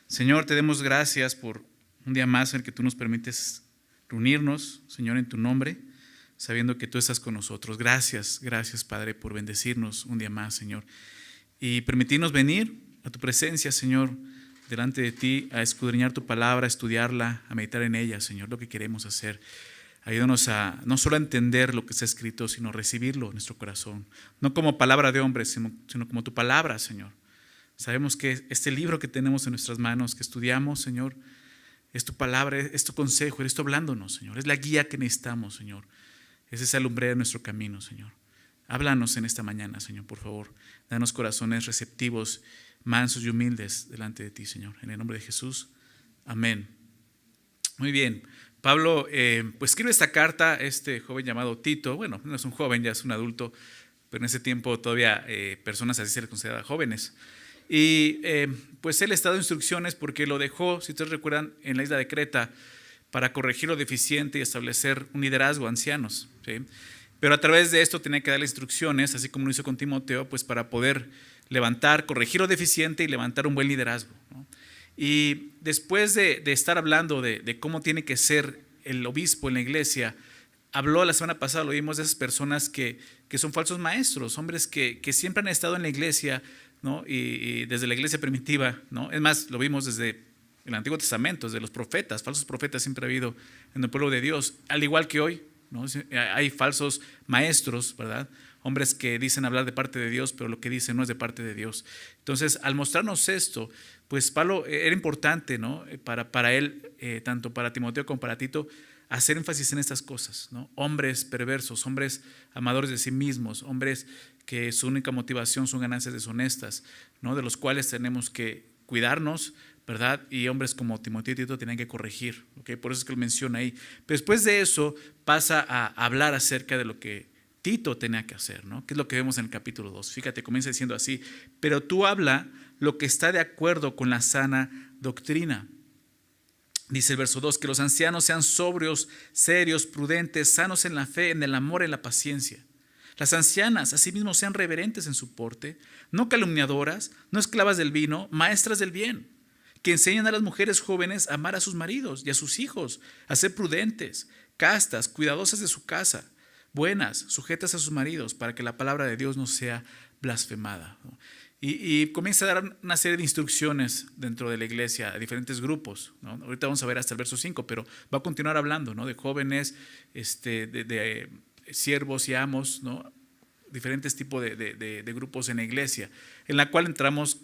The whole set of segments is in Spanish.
Señor, te demos gracias por un día más en el que tú nos permites reunirnos, Señor, en tu nombre, sabiendo que tú estás con nosotros. Gracias, gracias, Padre, por bendecirnos un día más, Señor, y permitirnos venir a tu presencia, Señor, delante de ti, a escudriñar tu palabra, a estudiarla, a meditar en ella, Señor, lo que queremos hacer. Ayúdanos a no solo a entender lo que está escrito, sino a recibirlo en nuestro corazón, no como palabra de hombre, sino como tu palabra, Señor. Sabemos que este libro que tenemos en nuestras manos, que estudiamos, Señor, es tu palabra, es tu consejo, eres tú hablándonos, Señor. Es la guía que necesitamos, Señor. Es esa lumbrera de nuestro camino, Señor. Háblanos en esta mañana, Señor, por favor. Danos corazones receptivos, mansos y humildes delante de ti, Señor. En el nombre de Jesús, amén. Muy bien. Pablo pues escribe esta carta a este joven llamado Tito. Bueno, no es un joven, ya es un adulto, pero en ese tiempo todavía personas así se les consideraban jóvenes. Y pues él está dando instrucciones porque lo dejó, si ustedes recuerdan, en la isla de Creta para corregir lo deficiente y establecer un liderazgo a ancianos, ¿sí? Pero a través de esto tenía que darle instrucciones, así como lo hizo con Timoteo, pues para poder levantar, corregir lo deficiente y levantar un buen liderazgo, ¿no? Y después de estar hablando de cómo tiene que ser el obispo en la iglesia, habló la semana pasada, lo vimos, de esas personas que son falsos maestros, hombres que siempre han estado en la iglesia, ¿no? Y desde la iglesia primitiva, ¿no? Es más, lo vimos desde el Antiguo Testamento, desde los profetas, falsos profetas siempre ha habido en el pueblo de Dios, al igual que hoy, ¿no? Hay falsos maestros, ¿verdad? Hombres que dicen hablar de parte de Dios, pero lo que dicen no es de parte de Dios. Entonces, al mostrarnos esto, pues Pablo era importante, ¿no? Para él, tanto para Timoteo como para Tito, hacer énfasis en estas cosas, ¿no? Hombres perversos, hombres amadores de sí mismos, hombres que su única motivación son ganancias deshonestas, ¿no? De los cuales tenemos que cuidarnos, ¿verdad? Y hombres como Timoteo y Tito tienen que corregir, ¿ok? Por eso es que él menciona ahí. Pero después de eso pasa a hablar acerca de lo que Tito tenía que hacer, ¿no? Que es lo que vemos en el capítulo 2. Fíjate, comienza diciendo así: pero tú habla lo que está de acuerdo con la sana doctrina. Dice el verso 2, que los ancianos sean sobrios, serios, prudentes, sanos en la fe, en el amor, en la paciencia. Las ancianas asimismo sean reverentes en su porte, no calumniadoras, no esclavas del vino, maestras del bien, que enseñan a las mujeres jóvenes a amar a sus maridos y a sus hijos, a ser prudentes, castas, cuidadosas de su casa, buenas, sujetas a sus maridos, para que la palabra de Dios no sea blasfemada. Y comienza a dar una serie de instrucciones dentro de la iglesia a diferentes grupos, ¿no? Ahorita vamos a ver hasta el verso 5, pero va a continuar hablando, ¿no? De jóvenes, de siervos y amos, ¿no? Diferentes tipos de grupos en la iglesia, en la cual entramos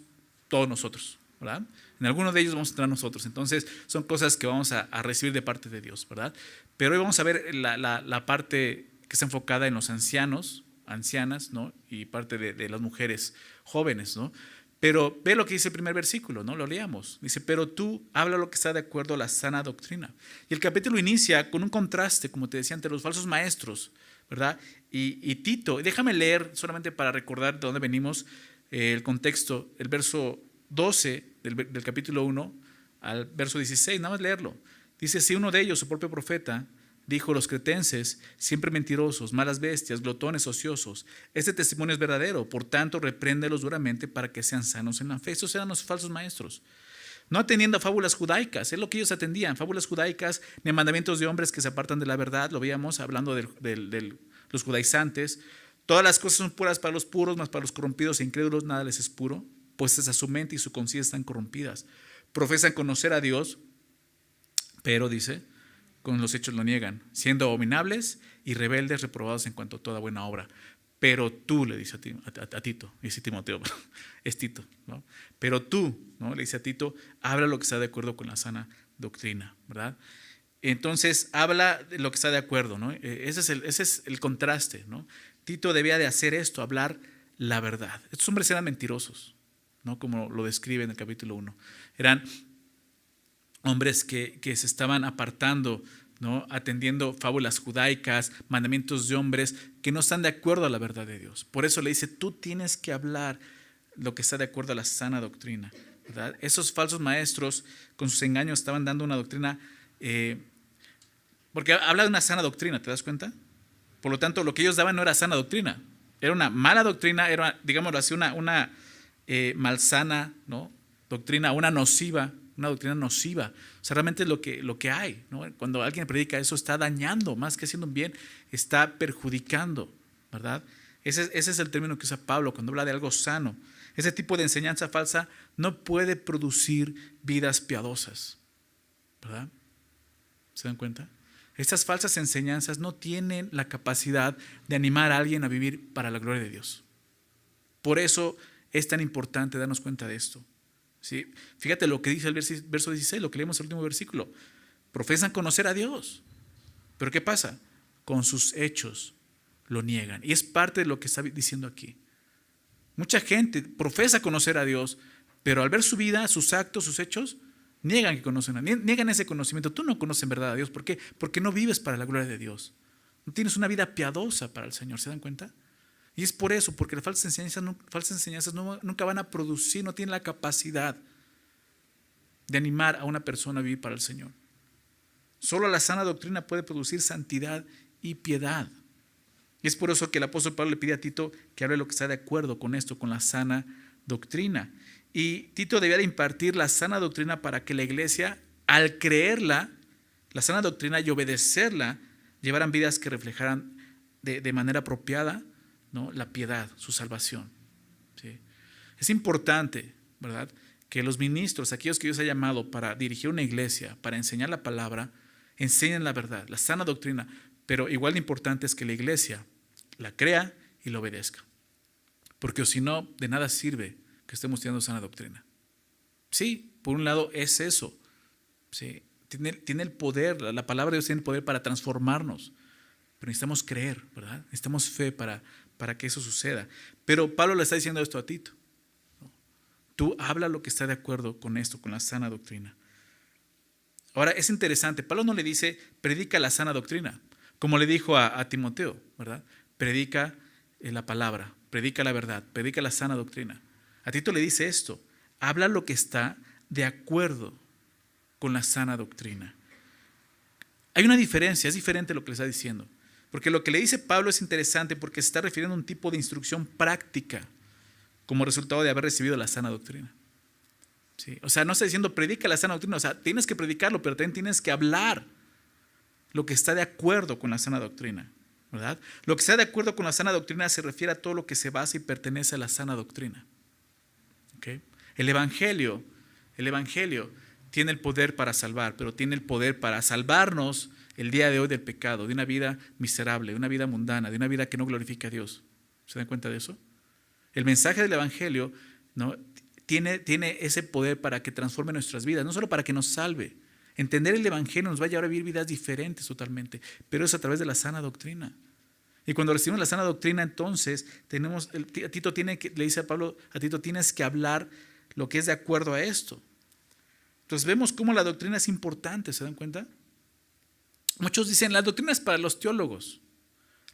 todos nosotros, ¿verdad? En alguno de ellos vamos a entrar nosotros. Entonces son cosas que vamos a recibir de parte de Dios, ¿verdad? Pero hoy vamos a ver la parte que está enfocada en los ancianos, ancianas, ¿no? Y parte de las mujeres jóvenes, ¿no? Pero ve lo que dice el primer versículo, ¿no? Lo leamos. Dice, pero tú habla lo que está de acuerdo a la sana doctrina. Y el capítulo inicia con un contraste, como te decía, entre los falsos maestros, ¿verdad? Y Tito. Déjame leer solamente para recordar de dónde venimos, el contexto, el verso 12 del capítulo 1 al verso 16, nada más leerlo. Dice, si uno de ellos, su propio profeta, dijo, los cretenses, siempre mentirosos, malas bestias, glotones, ociosos, este testimonio es verdadero, por tanto repréndelos duramente para que sean sanos en la fe. Estos eran los falsos maestros, no atendiendo a fábulas judaicas, es lo que ellos atendían, fábulas judaicas, ni mandamientos de hombres que se apartan de la verdad, lo veíamos hablando de los judaizantes. Todas las cosas son puras para los puros, mas para los corrompidos e incrédulos nada les es puro, pues a su mente y su conciencia están corrompidas. Profesan conocer a Dios, pero dice, con los hechos lo niegan, siendo abominables y rebeldes, reprobados en cuanto a toda buena obra. Pero tú, le dice a Tito, dice Timoteo, es Tito, ¿no? Pero tú, ¿no? Le dice a Tito, habla lo que está de acuerdo con la sana doctrina, ¿verdad? Entonces habla de lo que está de acuerdo, ¿no? Ese es el contraste, ¿no? Tito debía de hacer esto, hablar la verdad. Estos hombres eran mentirosos, ¿no? Como lo describe en el capítulo 1. Eran hombres que se estaban apartando, ¿no? Atendiendo fábulas judaicas, mandamientos de hombres que no están de acuerdo a la verdad de Dios. Por eso le dice, tú tienes que hablar lo que está de acuerdo a la sana doctrina, ¿verdad? Esos falsos maestros con sus engaños estaban dando una doctrina, porque habla de una sana doctrina, ¿te das cuenta? Por lo tanto, lo que ellos daban no era sana doctrina, era una mala doctrina, era, digámoslo así, una malsana, ¿no? Doctrina, una nociva una doctrina nociva. O sea, realmente es lo que hay, ¿no? Cuando alguien predica eso, está dañando, más que haciendo un bien, está perjudicando, ¿verdad? Ese es el término que usa Pablo cuando habla de algo sano. Ese tipo de enseñanza falsa no puede producir vidas piadosas, ¿verdad? ¿Se dan cuenta? Estas falsas enseñanzas no tienen la capacidad de animar a alguien a vivir para la gloria de Dios. Por eso es tan importante darnos cuenta de esto. ¿Sí? Fíjate lo que dice el verso 16, lo que leemos en el último versículo. Profesan conocer a Dios. Pero ¿qué pasa? Con sus hechos lo niegan. Y es parte de lo que está diciendo aquí. Mucha gente profesa conocer a Dios, pero al ver su vida, sus actos, sus hechos, niegan que conocen a Dios, niegan ese conocimiento. Tú no conoces en verdad a Dios. ¿Por qué? Porque no vives para la gloria de Dios. No tienes una vida piadosa para el Señor. ¿Se dan cuenta? Y es por eso, porque las falsas enseñanzas nunca van a producir, no tienen la capacidad de animar a una persona a vivir para el Señor. Solo la sana doctrina puede producir santidad y piedad. Y es por eso que el apóstol Pablo le pide a Tito que hable lo que está de acuerdo con esto, con la sana doctrina. Y Tito debía de impartir la sana doctrina para que la iglesia, al creerla, la sana doctrina y obedecerla, llevaran vidas que reflejaran de manera apropiada, ¿no?, la piedad, su salvación. ¿Sí? Es importante, ¿verdad?, que los ministros, aquellos que Dios ha llamado para dirigir una iglesia, para enseñar la palabra, enseñen la verdad, la sana doctrina, pero igual de importante es que la iglesia la crea y la obedezca. Porque si no, de nada sirve que estemos teniendo sana doctrina. Sí, por un lado es eso. Sí, tiene el poder, la palabra de Dios tiene el poder para transformarnos. Pero necesitamos creer, ¿verdad? Necesitamos fe para que eso suceda. Pero Pablo le está diciendo esto a Tito. Tú habla lo que está de acuerdo con esto, con la sana doctrina. Ahora, es interesante. Pablo no le dice, predica la sana doctrina, como le dijo a Timoteo, ¿verdad? Predica la palabra, predica la verdad, predica la sana doctrina. A Tito le dice esto, habla lo que está de acuerdo con la sana doctrina. Hay una diferencia, es diferente lo que le está diciendo. Porque lo que le dice Pablo es interesante porque se está refiriendo a un tipo de instrucción práctica como resultado de haber recibido la sana doctrina. ¿Sí? O sea, no está diciendo predica la sana doctrina, o sea, tienes que predicarlo, pero también tienes que hablar lo que está de acuerdo con la sana doctrina, ¿verdad? Lo que está de acuerdo con la sana doctrina se refiere a todo lo que se basa y pertenece a la sana doctrina. ¿Okay? El evangelio tiene el poder para salvar, pero tiene el poder para salvarnos el día de hoy del pecado, de una vida miserable, de una vida mundana, de una vida que no glorifica a Dios. ¿Se dan cuenta de eso? El mensaje del evangelio, ¿no?, tiene ese poder para que transforme nuestras vidas, no solo para que nos salve. Entender el evangelio nos va a llevar a vivir vidas diferentes totalmente, pero es a través de la sana doctrina. Y cuando recibimos la sana doctrina, entonces le dice a Pablo, a Tito, tienes que hablar lo que es de acuerdo a esto. Entonces vemos cómo la doctrina es importante, ¿se dan cuenta? Muchos dicen, la doctrina es para los teólogos.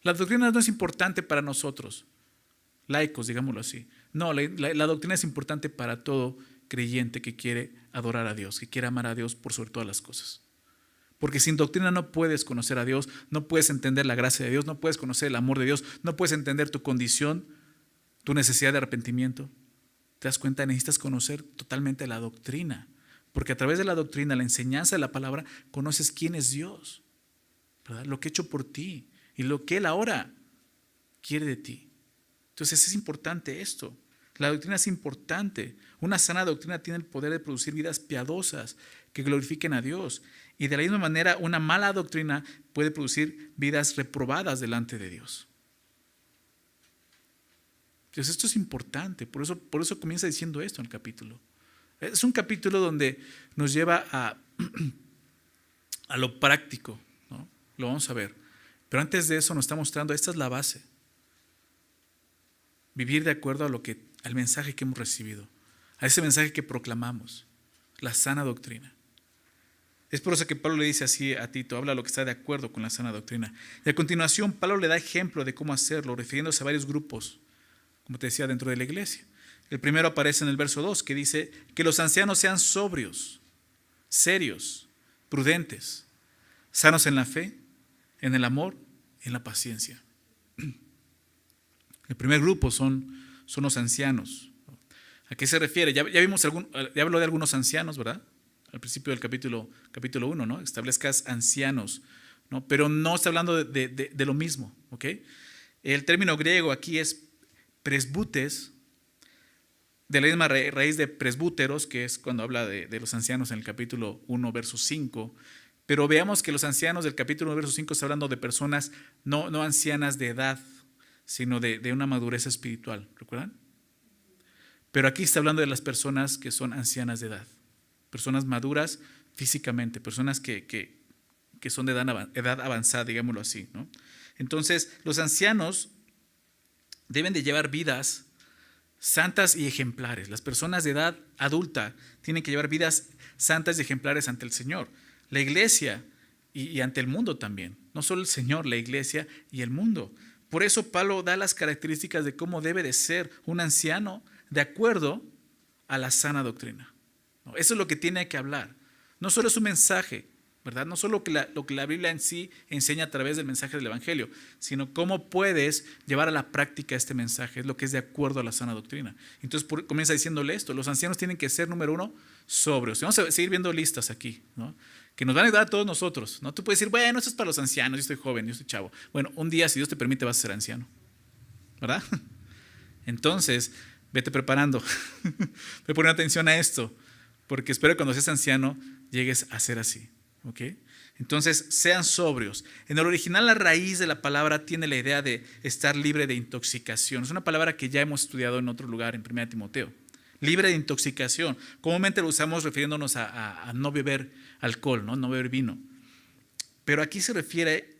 La doctrina no es importante para nosotros, laicos, digámoslo así. No, la doctrina es importante para todo creyente que quiere adorar a Dios, que quiere amar a Dios por sobre todas las cosas. Porque sin doctrina no puedes conocer a Dios, no puedes entender la gracia de Dios, no puedes conocer el amor de Dios, no puedes entender tu condición, tu necesidad de arrepentimiento. ¿Te das cuenta? Necesitas conocer totalmente la doctrina. Porque a través de la doctrina, la enseñanza de la palabra, conoces quién es Dios, ¿verdad? Lo que ha hecho por ti y lo que Él ahora quiere de ti. Entonces es importante esto. La doctrina es importante. Una sana doctrina tiene el poder de producir vidas piadosas que glorifiquen a Dios. Y de la misma manera, una mala doctrina puede producir vidas reprobadas delante de Dios. Entonces esto es importante. Por eso comienza diciendo esto en el capítulo. Es un capítulo donde nos lleva a lo práctico, ¿no? Lo vamos a ver. Pero antes de eso nos está mostrando, esta es la base. Vivir de acuerdo al mensaje que hemos recibido, a ese mensaje que proclamamos, la sana doctrina. Es por eso que Pablo le dice así a Tito, habla lo que está de acuerdo con la sana doctrina. Y a continuación, Pablo le da ejemplo de cómo hacerlo, refiriéndose a varios grupos, como te decía, dentro de la iglesia. El primero aparece en el verso 2, que dice que los ancianos sean sobrios, serios, prudentes, sanos en la fe, en el amor y en la paciencia. El primer grupo son los ancianos. ¿A qué se refiere? Ya habló de algunos ancianos, ¿verdad? al principio del capítulo 1, ¿no? Establezcas ancianos, ¿no? Pero no está hablando de lo mismo, ¿ok? El término griego aquí es presbutes, de la misma raíz de presbúteros, que es cuando habla de los ancianos en el capítulo 1, verso 5. Pero veamos que los ancianos del capítulo 1, verso 5 está hablando de personas no ancianas de edad, sino de una madurez espiritual, ¿recuerdan? Pero aquí está hablando de las personas que son ancianas de edad, personas maduras físicamente, personas que son de edad avanzada, digámoslo así, ¿no? Entonces, los ancianos deben de llevar vidas santas y ejemplares. Las personas de edad adulta tienen que llevar vidas santas y ejemplares ante el Señor. La iglesia y ante el mundo también. No solo el Señor, la iglesia y el mundo. Por eso Pablo da las características de cómo debe de ser un anciano de acuerdo a la sana doctrina. Eso es lo que tiene que hablar. No solo es un mensaje, ¿verdad? No solo lo que la Biblia en sí enseña a través del mensaje del Evangelio, sino cómo puedes llevar a la práctica este mensaje, es lo que es de acuerdo a la sana doctrina. Entonces comienza diciéndole esto: los ancianos tienen que ser, número uno, sobrios. Y vamos a seguir viendo listas aquí, ¿no? Que nos van a ayudar a todos nosotros, ¿no? Tú puedes decir, bueno, esto es para los ancianos, yo estoy joven, yo estoy chavo. Bueno, un día, si Dios te permite, vas a ser anciano, ¿verdad? Entonces, vete preparando, ve poniendo atención a esto, porque espero que cuando seas anciano llegues a ser así. ¿Okay? Entonces, sean sobrios. En el original, la raíz de la palabra tiene la idea de estar libre de intoxicación. Es una palabra que ya hemos estudiado en otro lugar, en 1 Timoteo. Libre de intoxicación. Comúnmente lo usamos refiriéndonos a no beber alcohol, no beber vino. Pero aquí se refiere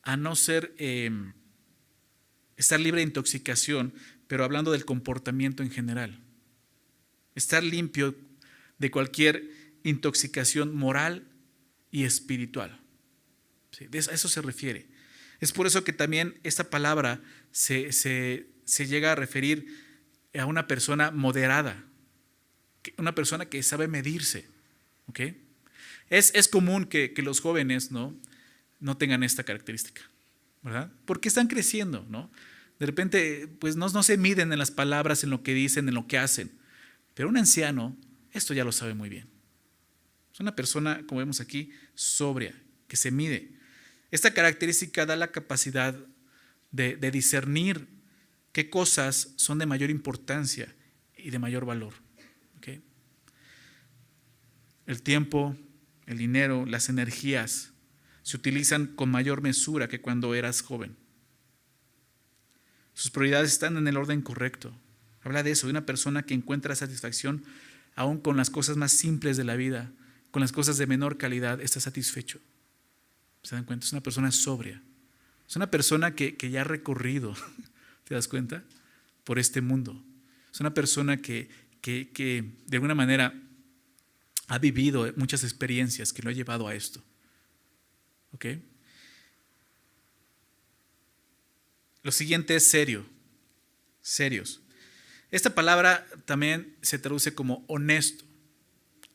a no ser, estar libre de intoxicación, pero hablando del comportamiento en general. Estar limpio de cualquier intoxicación moral y espiritual. Sí, a eso se refiere. Es por eso que también esta palabra se llega a referir a una persona moderada, una persona que sabe medirse. ¿Okay? Es común que los jóvenes no tengan esta característica, ¿verdad? Porque están creciendo, ¿no? De repente, pues no se miden en las palabras, en lo que dicen, en lo que hacen. Pero un anciano, esto ya lo sabe muy bien. Es una persona, como vemos aquí, sobria, que se mide. Esta característica da la capacidad de discernir qué cosas son de mayor importancia y de mayor valor. ¿Okay? El tiempo, el dinero, las energías se utilizan con mayor mesura que cuando eras joven. Sus prioridades están en el orden correcto. Habla de eso, de una persona que encuentra satisfacción aún con las cosas más simples de la vida. Con las cosas de menor calidad está satisfecho. ¿Se dan cuenta? Es una persona sobria. Es una persona que ya ha recorrido, ¿te das cuenta? Por este mundo. Es una persona que de alguna manera ha vivido muchas experiencias que lo ha llevado a esto. ¿Ok? Lo siguiente es serio. Serios. Esta palabra también se traduce como honesto.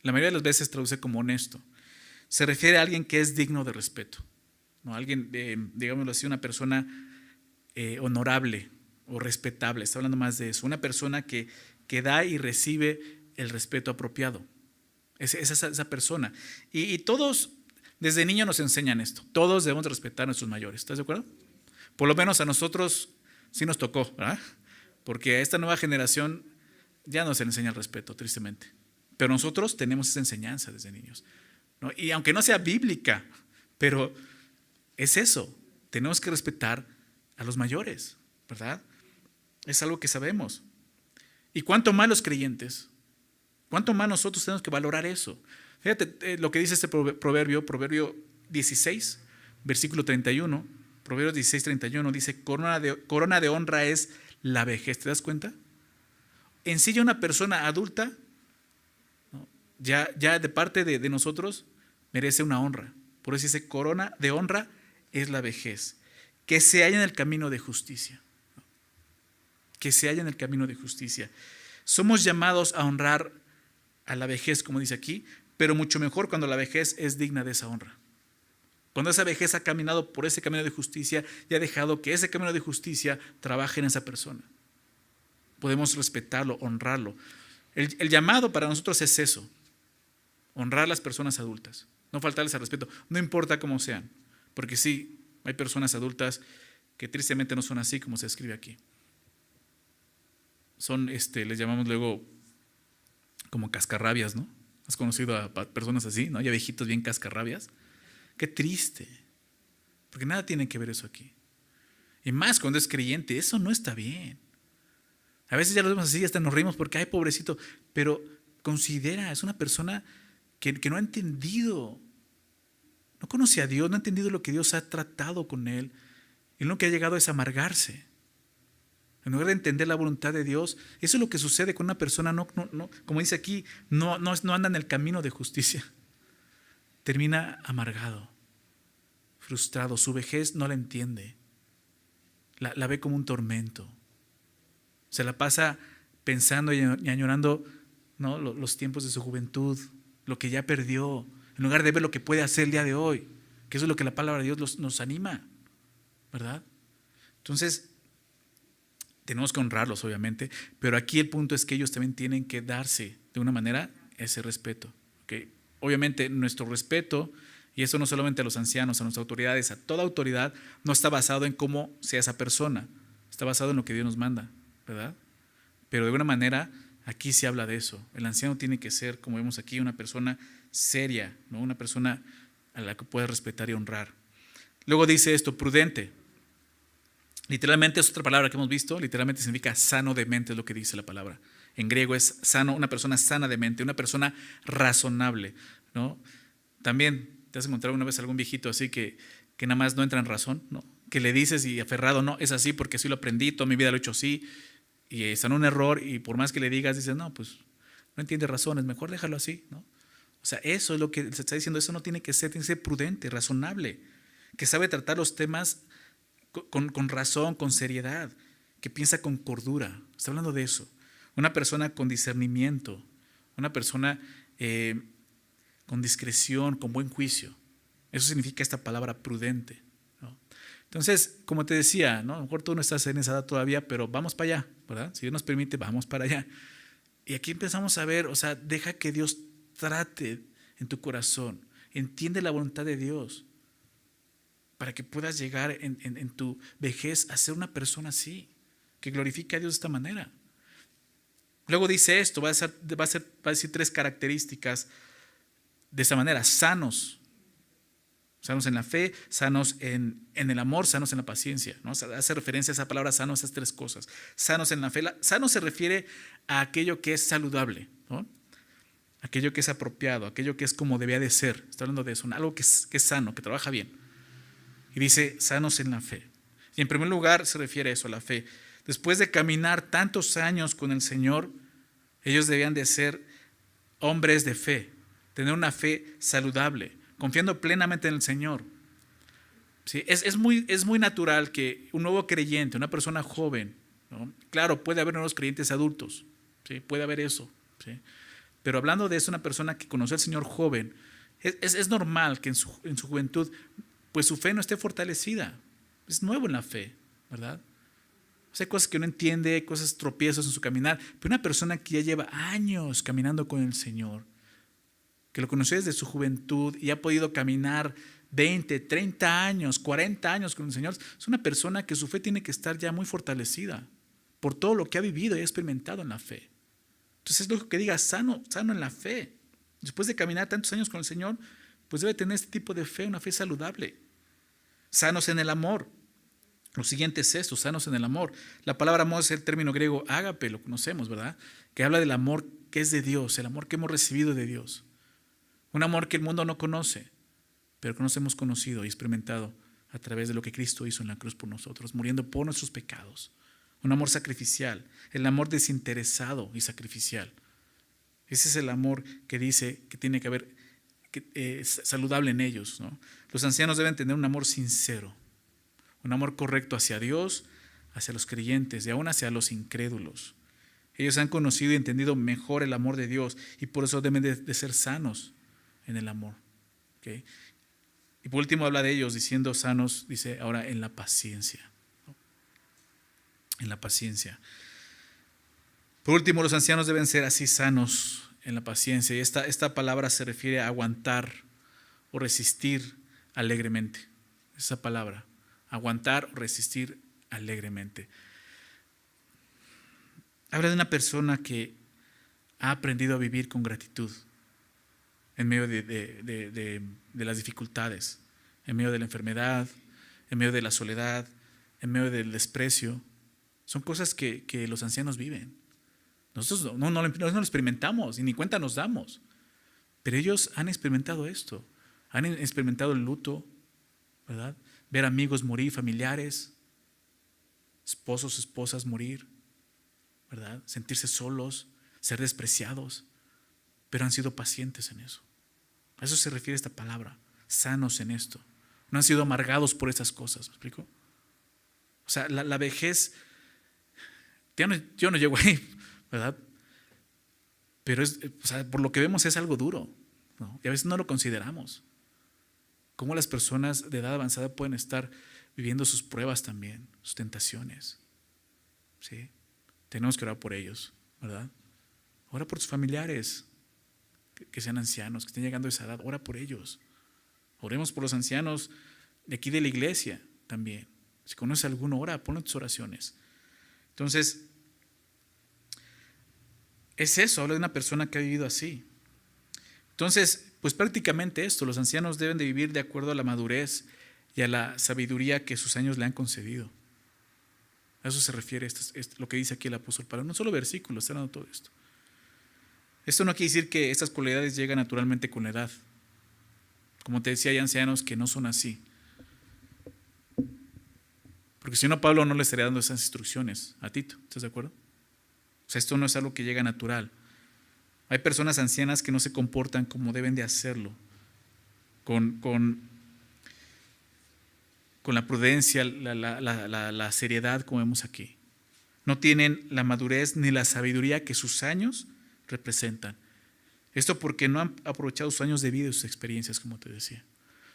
La mayoría de las veces traduce como honesto. Se refiere a alguien que es digno de respeto, ¿no? Alguien, digámoslo así, una persona honorable o respetable. Está hablando más de eso. Una persona que da y recibe el respeto apropiado. Es esa persona. Y todos, desde niños nos enseñan esto. Todos debemos respetar a nuestros mayores. ¿Estás de acuerdo? Por lo menos a nosotros sí nos tocó, ¿verdad? Porque a esta nueva generación ya no se le enseña el respeto, tristemente. Pero nosotros tenemos esa enseñanza desde niños, ¿no? Y aunque no sea bíblica, pero es eso. Tenemos que respetar a los mayores, ¿verdad? Es algo que sabemos. Y cuánto más los creyentes, cuánto más nosotros tenemos que valorar eso. Fíjate lo que dice este proverbio 16, versículo 31. Proverbios 16, 31 dice: corona de honra es la vejez. ¿Te das cuenta? En sí ya una persona adulta, ¿no? ya de parte de nosotros merece una honra. Por eso dice: corona de honra es la vejez, que se halla en el camino de justicia. Que se halla en el camino de justicia. Somos llamados a honrar a la vejez, como dice aquí, pero mucho mejor cuando la vejez es digna de esa honra. Cuando esa vejez ha caminado por ese camino de justicia y ha dejado que ese camino de justicia trabaje en esa persona. Podemos respetarlo, honrarlo. El llamado para nosotros es eso: honrar a las personas adultas, no faltarles al respeto, no importa cómo sean, porque sí, hay personas adultas que tristemente no son así como se escribe aquí. Son, les llamamos luego como cascarrabias, ¿no? ¿Has conocido a personas así, ¿no? Ya viejitos bien cascarrabias. Qué triste, porque nada tiene que ver eso aquí. Y más cuando es creyente, eso no está bien. A veces ya lo vemos así, hasta nos reímos porque, ay, pobrecito, pero considera, es una persona que no ha entendido, no conoce a Dios, no ha entendido lo que Dios ha tratado con él, y lo que ha llegado es amargarse. En lugar de entender la voluntad de Dios, eso es lo que sucede con una persona, no, como dice aquí, no anda en el camino de justicia. Termina amargado, frustrado, su vejez no la entiende, la ve como un tormento. Se la pasa pensando y añorando, ¿no?, los tiempos de su juventud, lo que ya perdió, en lugar de ver lo que puede hacer el día de hoy, que eso es lo que la palabra de Dios nos anima, ¿verdad? Entonces, tenemos que honrarlos, obviamente, pero aquí el punto es que ellos también tienen que darse de una manera ese respeto. ¿Okay? Obviamente, nuestro respeto, y eso no solamente a los ancianos, a nuestras autoridades, a toda autoridad, no está basado en cómo sea esa persona, está basado en lo que Dios nos manda, ¿verdad? Pero de alguna manera, aquí se habla de eso. El anciano tiene que ser, como vemos aquí, una persona seria, ¿no? Una persona a la que puedes respetar y honrar. Luego dice esto, prudente. Literalmente es otra palabra que hemos visto, literalmente significa sano de mente, es lo que dice la palabra. En griego es sano, una persona sana de mente, una persona razonable, ¿no? También te has encontrado una vez algún viejito así que nada más no entra en razón, ¿no? Que le dices y aferrado, no, es así porque así lo aprendí, toda mi vida lo he hecho así, y está en un error, y por más que le digas, dices, no, pues no entiende razones, mejor déjalo así, ¿no? O sea, eso es lo que se está diciendo, eso no tiene que ser prudente, razonable, que sabe tratar los temas con razón, con seriedad, que piensa con cordura. Está hablando de eso. Una persona con discernimiento, una persona con discreción, con buen juicio. Eso significa esta palabra prudente, ¿no? Entonces, como te decía, ¿no? A lo mejor tú no estás en esa edad todavía, pero vamos para allá, ¿verdad? Si Dios nos permite, vamos para allá. Y aquí empezamos a ver, o sea, deja que Dios trate en tu corazón. Entiende la voluntad de Dios, para que puedas llegar en tu vejez a ser una persona así, que glorifique a Dios de esta manera. Luego dice esto, va a decir 3 características de esta manera: sanos en la fe, sanos en el amor, sanos en la paciencia, ¿no? O sea, hace referencia a esa palabra sano, esas 3 cosas. Sanos en la fe, sano se refiere a aquello que es saludable, ¿no? Aquello que es apropiado, aquello que es como debía de ser. Está hablando de eso, algo que es sano, que trabaja bien. Y dice, sanos en la fe. Y en primer lugar se refiere a eso, a la fe. Después de caminar tantos años con el Señor, ellos debían de ser hombres de fe, tener una fe saludable, confiando plenamente en el Señor. ¿Sí? Es muy natural que un nuevo creyente, una persona joven, ¿no? Claro, puede haber nuevos creyentes adultos, ¿sí? Puede haber eso, ¿sí? Pero hablando de eso, una persona que conoce al Señor joven, es normal que en su juventud, pues su fe no esté fortalecida. Es nuevo en la fe, ¿verdad? O sea, hay cosas que no entiende, hay cosas, tropiezos en su caminar, pero una persona que ya lleva años caminando con el Señor, que lo conoció desde su juventud y ha podido caminar 20, 30 años, 40 años con el Señor, es una persona que su fe tiene que estar ya muy fortalecida por todo lo que ha vivido y ha experimentado en la fe. Entonces es lógico que diga sano en la fe. Después de caminar tantos años con el Señor, pues debe tener este tipo de fe, una fe saludable. Sanos en el amor. Lo siguiente es esto, sanos en el amor. La palabra amor es el término griego ágape, lo conocemos, ¿verdad? Que habla del amor que es de Dios, el amor que hemos recibido de Dios. Un amor que el mundo no conoce, pero que nos hemos conocido y experimentado a través de lo que Cristo hizo en la cruz por nosotros, muriendo por nuestros pecados. Un amor sacrificial, el amor desinteresado y sacrificial. Ese es el amor que dice que tiene que haber saludable en ellos, ¿no? Los ancianos deben tener un amor sincero, un amor correcto hacia Dios, hacia los creyentes y aún hacia los incrédulos. Ellos han conocido y entendido mejor el amor de Dios y por eso deben de ser sanos en el amor. ¿Okay? Y por último habla de ellos diciendo sanos, dice ahora en la paciencia, ¿no? En la paciencia. Por último, los ancianos deben ser así sanos en la paciencia. Y esta palabra se refiere a aguantar o resistir alegremente. Esa palabra, aguantar o resistir alegremente. Habla de una persona que ha aprendido a vivir con gratitud en medio de las dificultades, en medio de la enfermedad, en medio de la soledad, en medio del desprecio. Son cosas que los ancianos viven. Nosotros no lo experimentamos y ni cuenta nos damos. Pero ellos han experimentado esto. Han experimentado el luto, ¿verdad? Ver amigos morir, familiares, esposos, esposas morir, ¿verdad? Sentirse solos, ser despreciados. Pero han sido pacientes en eso. A eso se refiere esta palabra. Sanos en esto. No han sido amargados por esas cosas. ¿Me explico? O sea, la vejez, yo no llego ahí, ¿verdad? Pero o sea, por lo que vemos es algo duro, ¿no? Y a veces no lo consideramos. Cómo las personas de edad avanzada pueden estar viviendo sus pruebas también, sus tentaciones. ¿Sí? Tenemos que orar por ellos, ¿verdad? Ora por tus familiares, que sean ancianos, que estén llegando a esa edad. Ora por ellos. Oremos por los ancianos de aquí de la iglesia también. Si conoces a alguno, ora, ponlo en tus oraciones. Entonces, es eso, habla de una persona que ha vivido así. Entonces, pues prácticamente esto, los ancianos deben de vivir de acuerdo a la madurez y a la sabiduría que sus años le han concedido. A eso se refiere lo que dice aquí el apóstol Pablo. No solo versículos, está dando todo esto. Esto no quiere decir que estas cualidades llegan naturalmente con la edad. Como te decía, hay ancianos que no son así. Porque si no, Pablo no le estaría dando esas instrucciones a Tito. ¿Estás de acuerdo? O sea, esto no es algo que llega natural. Hay personas ancianas que no se comportan como deben de hacerlo. Con la prudencia, la seriedad como vemos aquí. No tienen la madurez ni la sabiduría que sus años representan. Esto porque no han aprovechado sus años de vida y sus experiencias, como te decía.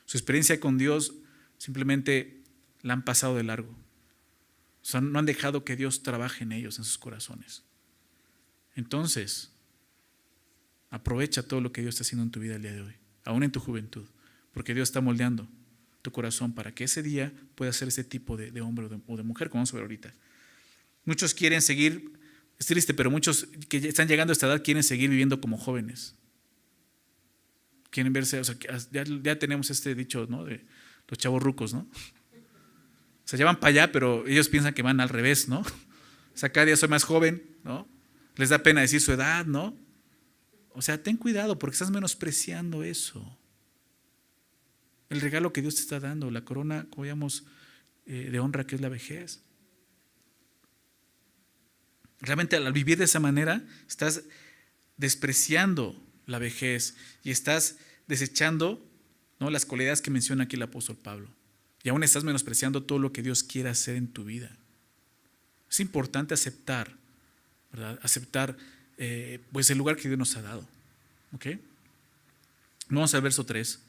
Su experiencia con Dios simplemente la han pasado de largo. O sea, no han dejado que Dios trabaje en ellos, en sus corazones. Entonces, aprovecha todo lo que Dios está haciendo en tu vida el día de hoy, aún en tu juventud, porque Dios está moldeando tu corazón para que ese día puedas ser ese tipo de hombre o de mujer, como vamos a ver ahorita. Muchos quieren seguir, es triste, pero muchos que ya están llegando a esta edad quieren seguir viviendo como jóvenes. Quieren verse, o sea, ya tenemos este dicho, ¿no? De los chavos rucos, ¿no? O sea, ya van para allá, pero ellos piensan que van al revés, ¿no? O sea, cada día soy más joven, ¿no? Les da pena decir su edad, ¿no? O sea, ten cuidado porque estás menospreciando eso. El regalo que Dios te está dando, la corona, como llamamos, de honra que es la vejez. Realmente al vivir de esa manera estás despreciando la vejez y estás desechando, ¿no?, las cualidades que menciona aquí el apóstol Pablo. Y aún estás menospreciando todo lo que Dios quiere hacer en tu vida. Es importante aceptar, ¿verdad? Aceptar pues el lugar que Dios nos ha dado. ¿Ok? Vamos al verso 3.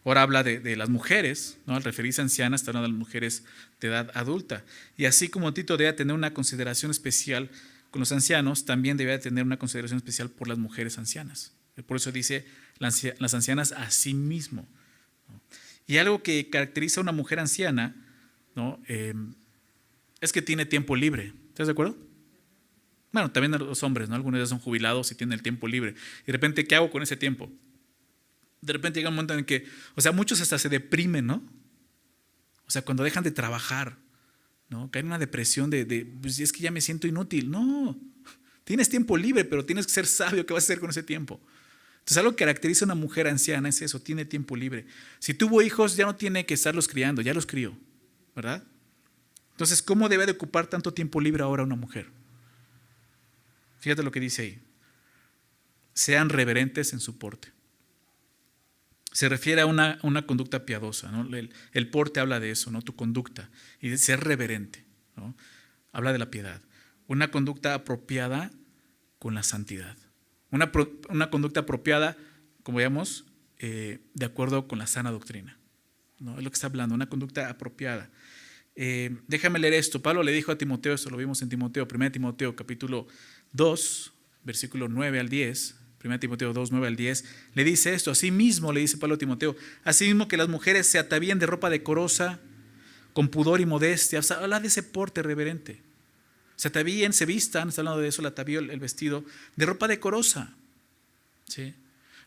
Ahora habla de las mujeres, ¿no? Al referirse a ancianas, está hablando de las mujeres de edad adulta. Y así como Tito debe tener una consideración especial con los ancianos, también debe tener una consideración especial por las mujeres ancianas. Por eso dice las ancianas a sí mismo, ¿no? Y algo que caracteriza a una mujer anciana, ¿no?, es que tiene tiempo libre. ¿Estás de acuerdo? Bueno, también los hombres, ¿no? Algunos ya son jubilados y tienen el tiempo libre. Y de repente, ¿qué hago con ese tiempo? De repente llega un momento en que, o sea, muchos hasta se deprimen, ¿no? O sea, cuando dejan de trabajar, ¿no? Caen en una depresión pues es que ya me siento inútil. No, tienes tiempo libre, pero tienes que ser sabio. ¿Qué vas a hacer con ese tiempo? Entonces, algo que caracteriza a una mujer anciana es eso, tiene tiempo libre. Si tuvo hijos, ya no tiene que estarlos criando, ya los crió, ¿verdad? Entonces, ¿cómo debe de ocupar tanto tiempo libre ahora una mujer? Fíjate lo que dice ahí. Sean reverentes en su porte. Se refiere a una conducta piadosa, ¿no? El porte habla de eso, ¿no? Tu conducta. Y de ser reverente, ¿no? Habla de la piedad. Una conducta apropiada con la santidad. Una conducta apropiada, como veamos, de acuerdo con la sana doctrina, ¿no? Es lo que está hablando, una conducta apropiada. Déjame leer esto. Pablo le dijo a Timoteo, esto lo vimos en Timoteo, 1 Timoteo capítulo 2, versículo 9 al 10. 1 Timoteo 2, 9 al 10, le dice esto. Asimismo, le dice Pablo a Timoteo, asimismo que las mujeres se atavíen de ropa decorosa, con pudor y modestia. O sea, habla de ese porte reverente. Se atavíen, se vistan, está hablando de eso, el atavío, el vestido, de ropa decorosa. ¿Sí?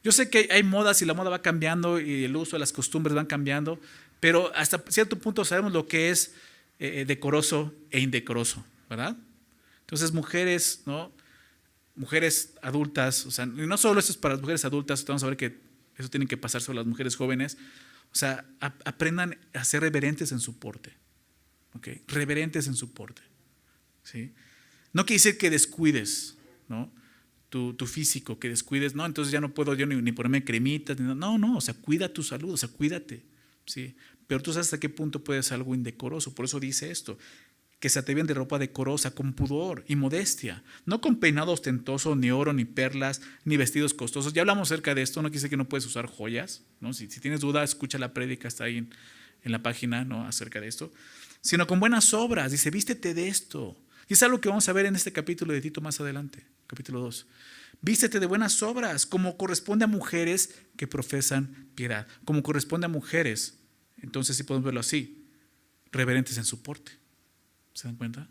Yo sé que hay modas y la moda va cambiando y el uso de las costumbres van cambiando, pero hasta cierto punto sabemos lo que es decoroso e indecoroso, ¿verdad? Entonces, mujeres, ¿no? Mujeres adultas, o sea, y no solo esto es para las mujeres adultas, vamos a ver que eso tiene que pasar sobre las mujeres jóvenes, o sea, aprendan a ser reverentes en su porte, ¿ok? Reverentes en su porte, ¿sí? No quiere decir que descuides, ¿no? Tu físico, que descuides, no, entonces ya no puedo yo ni ponerme cremitas, no, o sea, cuida tu salud, o sea, cuídate, ¿sí? Pero tú sabes hasta qué punto puede ser algo indecoroso, por eso dice esto, que se atavían de ropa decorosa, con pudor y modestia, no con peinado ostentoso, ni oro, ni perlas, ni vestidos costosos. Ya hablamos acerca de esto, no quiere decir que no puedes usar joyas, ¿no? Si tienes duda, escucha la prédica, está ahí en la página, ¿no? Acerca de esto, sino con buenas obras, dice, vístete de esto. Y es algo que vamos a ver en este capítulo de Tito más adelante, capítulo 2. Vístete de buenas obras, como corresponde a mujeres que profesan piedad, como corresponde a mujeres, entonces sí podemos verlo así, reverentes en su porte. ¿Se dan cuenta?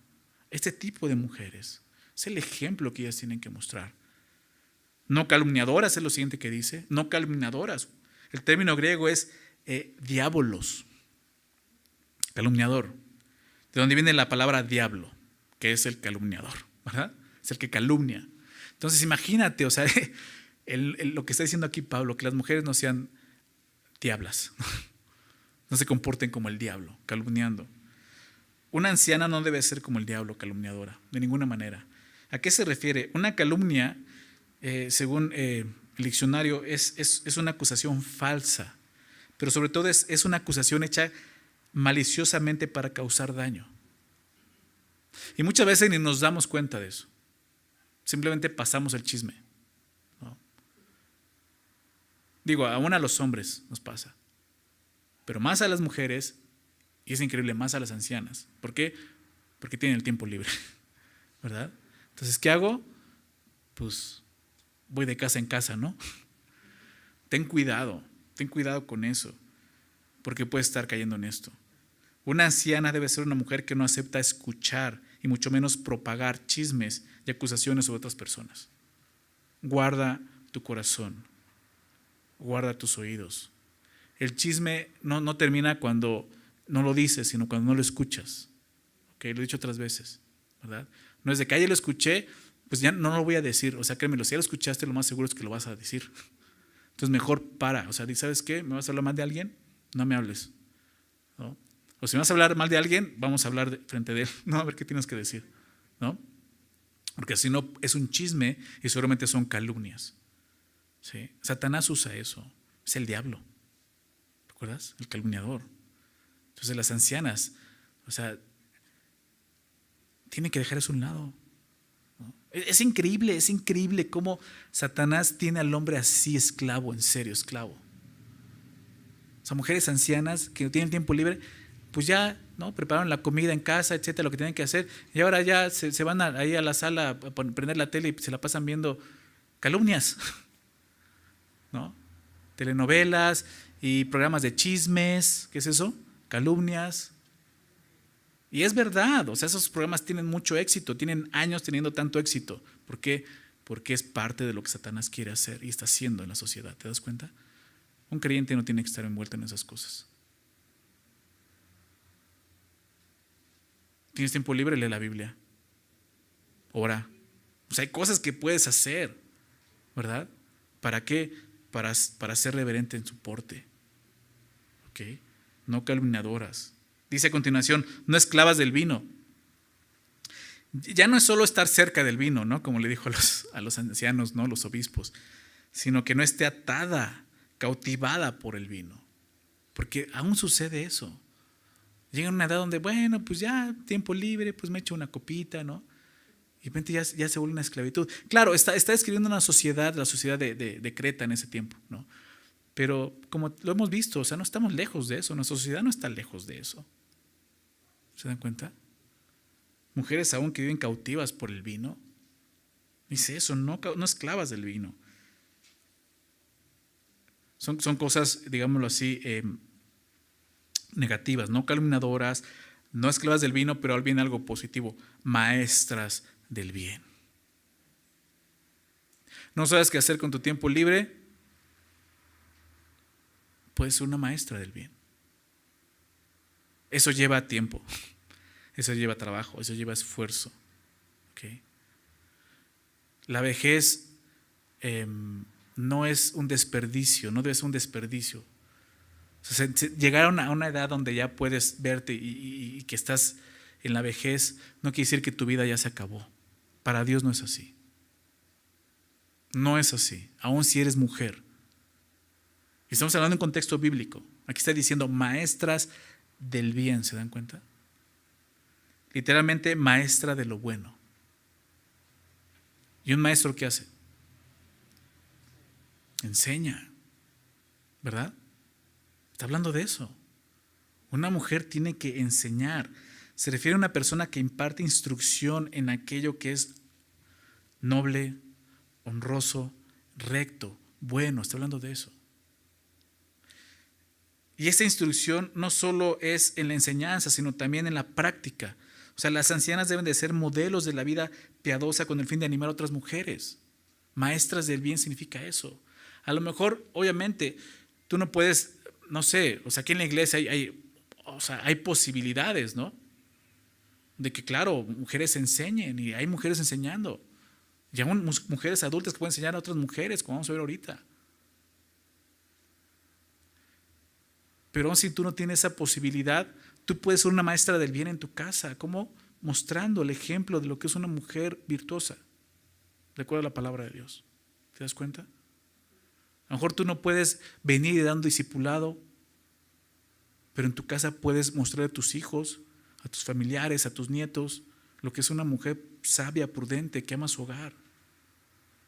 Este tipo de mujeres es el ejemplo que ellas tienen que mostrar. No calumniadoras es lo siguiente que dice, no calumniadoras. El término griego es diabolos, calumniador, de donde viene la palabra diablo, que es el calumniador, ¿verdad? Es el que calumnia. Entonces imagínate, o sea, lo que está diciendo aquí Pablo, que las mujeres no sean diablas, no se comporten como el diablo, calumniando. Una anciana no debe ser como el diablo, calumniadora, de ninguna manera. ¿A qué se refiere? Una calumnia, según el diccionario, es una acusación falsa, pero sobre todo es una acusación hecha maliciosamente para causar daño. Y muchas veces ni nos damos cuenta de eso. Simplemente pasamos el chisme, ¿no? Digo, aún a los hombres nos pasa, pero más a las mujeres. Y es increíble, más a las ancianas. ¿Por qué? Porque tienen el tiempo libre, ¿verdad? Entonces, ¿qué hago? Pues voy de casa en casa, ¿no? Ten cuidado con eso, porque puedes estar cayendo en esto. Una anciana debe ser una mujer que no acepta escuchar y mucho menos propagar chismes y acusaciones sobre otras personas. Guarda tu corazón, guarda tus oídos. El chisme no termina cuando no lo dices, sino cuando no lo escuchas. Okay, lo he dicho otras veces, ¿verdad? No es de que ayer lo escuché, pues ya no lo voy a decir. O sea, créemelo, si ya lo escuchaste, lo más seguro es que lo vas a decir. Entonces mejor para. O sea, ¿sabes qué? ¿Me vas a hablar mal de alguien? No me hables, ¿no? O si me vas a hablar mal de alguien, vamos a hablar frente de él. No, a ver qué tienes que decir, ¿no? Porque si no, es un chisme y seguramente son calumnias, ¿sí? Satanás usa eso. Es el diablo. ¿Recuerdas? El calumniador. Entonces las ancianas, o sea, tienen que dejar eso a un lado, ¿no? Es increíble cómo Satanás tiene al hombre así esclavo, en serio, esclavo. O sea, mujeres ancianas que no tienen tiempo libre, pues ya, ¿no? Prepararon la comida en casa, etcétera, lo que tienen que hacer, y ahora ya se van ahí a la sala a prender la tele y se la pasan viendo calumnias, ¿no? Telenovelas y programas de chismes, ¿qué es eso? Calumnias. Y es verdad, o sea, esos programas tienen mucho éxito, tienen años teniendo tanto éxito. ¿Por qué? Porque es parte de lo que Satanás quiere hacer y está haciendo en la sociedad. ¿Te das cuenta? Un creyente no tiene que estar envuelto en esas cosas. ¿Tienes tiempo libre? Lee la Biblia. Ora. O sea, hay cosas que puedes hacer, ¿verdad? ¿Para qué? Para ser reverente en su porte. ¿Ok? No calumniadoras. Dice a continuación, no esclavas del vino. Ya no es solo estar cerca del vino, ¿no? Como le dijo a los ancianos, ¿no? Los obispos, sino que no esté atada, cautivada por el vino. Porque aún sucede eso. Llega una edad donde, bueno, pues ya, tiempo libre, pues me echo una copita, ¿no? Y de repente ya se vuelve una esclavitud. Claro, está describiendo una sociedad, la sociedad de Creta en ese tiempo, ¿no? Pero como lo hemos visto, o sea, no estamos lejos de eso, nuestra sociedad no está lejos de eso. ¿Se dan cuenta? Mujeres aún que viven cautivas por el vino. Dice eso, no esclavas del vino. Son cosas, digámoslo así, negativas, no calumniadoras, no esclavas del vino, pero al bien algo positivo, maestras del bien. ¿No sabes qué hacer con tu tiempo libre? Puedes ser una maestra del bien. Eso lleva tiempo, eso lleva trabajo, eso lleva esfuerzo. ¿Okay? La vejez no es un desperdicio, no debe ser un desperdicio. O sea, llegar a una edad donde ya puedes verte y que estás en la vejez, no quiere decir que tu vida ya se acabó. Para Dios no es así. No es así, aun si eres mujer. Estamos hablando en contexto bíblico. Aquí está diciendo maestras del bien, ¿se dan cuenta? Literalmente maestra de lo bueno. ¿Y un maestro qué hace? Enseña, ¿verdad? Está hablando de eso. Una mujer tiene que enseñar. Se refiere a una persona que imparte instrucción en aquello que es noble, honroso, recto, bueno. Está hablando de eso. Y esta instrucción no solo es en la enseñanza, sino también en la práctica. O sea, las ancianas deben de ser modelos de la vida piadosa con el fin de animar a otras mujeres. Maestras del bien significa eso. A lo mejor, obviamente, tú no puedes, no sé, o sea, aquí en la iglesia hay posibilidades, ¿no? De que, claro, mujeres enseñen y hay mujeres enseñando. Y aún mujeres adultas que pueden enseñar a otras mujeres, como vamos a ver ahorita. Pero aún si tú no tienes esa posibilidad, tú puedes ser una maestra del bien en tu casa. ¿Cómo? Mostrando el ejemplo de lo que es una mujer virtuosa, de acuerdo a la palabra de Dios. ¿Te das cuenta? A lo mejor tú no puedes venir dando discipulado, pero en tu casa puedes mostrar a tus hijos, a tus familiares, a tus nietos, lo que es una mujer sabia, prudente, que ama su hogar.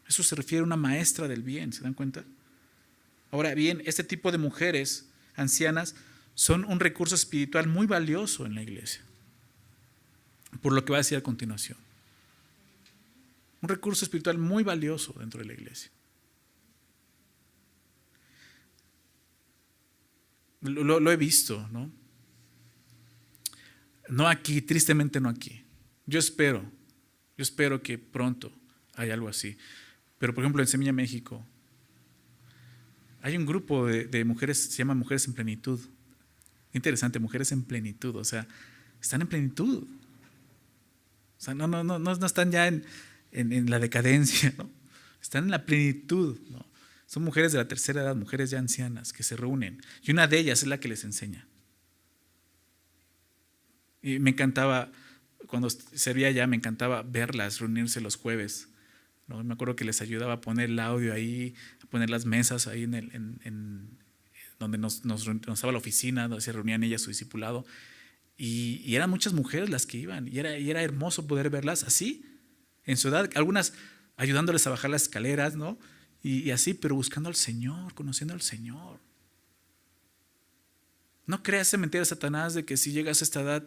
Eso se refiere a una maestra del bien, ¿se dan cuenta? Ahora bien, este tipo de mujeres ancianas son un recurso espiritual muy valioso en la iglesia, por lo que va a decir a continuación. Un recurso espiritual muy valioso dentro de la iglesia. Lo he visto, ¿no? No aquí, tristemente no aquí. Yo espero que pronto haya algo así. Pero por ejemplo en Semilla México hay un grupo de mujeres, se llama Mujeres en Plenitud. Interesante, mujeres en plenitud, o sea, están en plenitud. O sea, no están ya en la decadencia, ¿no? Están en la plenitud, ¿no? Son mujeres de la tercera edad, mujeres ya ancianas que se reúnen. Y una de ellas es la que les enseña. Y me encantaba, cuando servía allá, me encantaba verlas reunirse los jueves, ¿no? Me acuerdo que les ayudaba a poner el audio ahí, a poner las mesas ahí donde nos estaba la oficina, donde se reunían ellas, su discipulado. Y eran muchas mujeres las que iban. Y era hermoso poder verlas así, en su edad, algunas ayudándoles a bajar las escaleras, ¿no? Y así, pero buscando al Señor, conociendo al Señor. No creas esa mentira de Satanás de que si llegas a esta edad,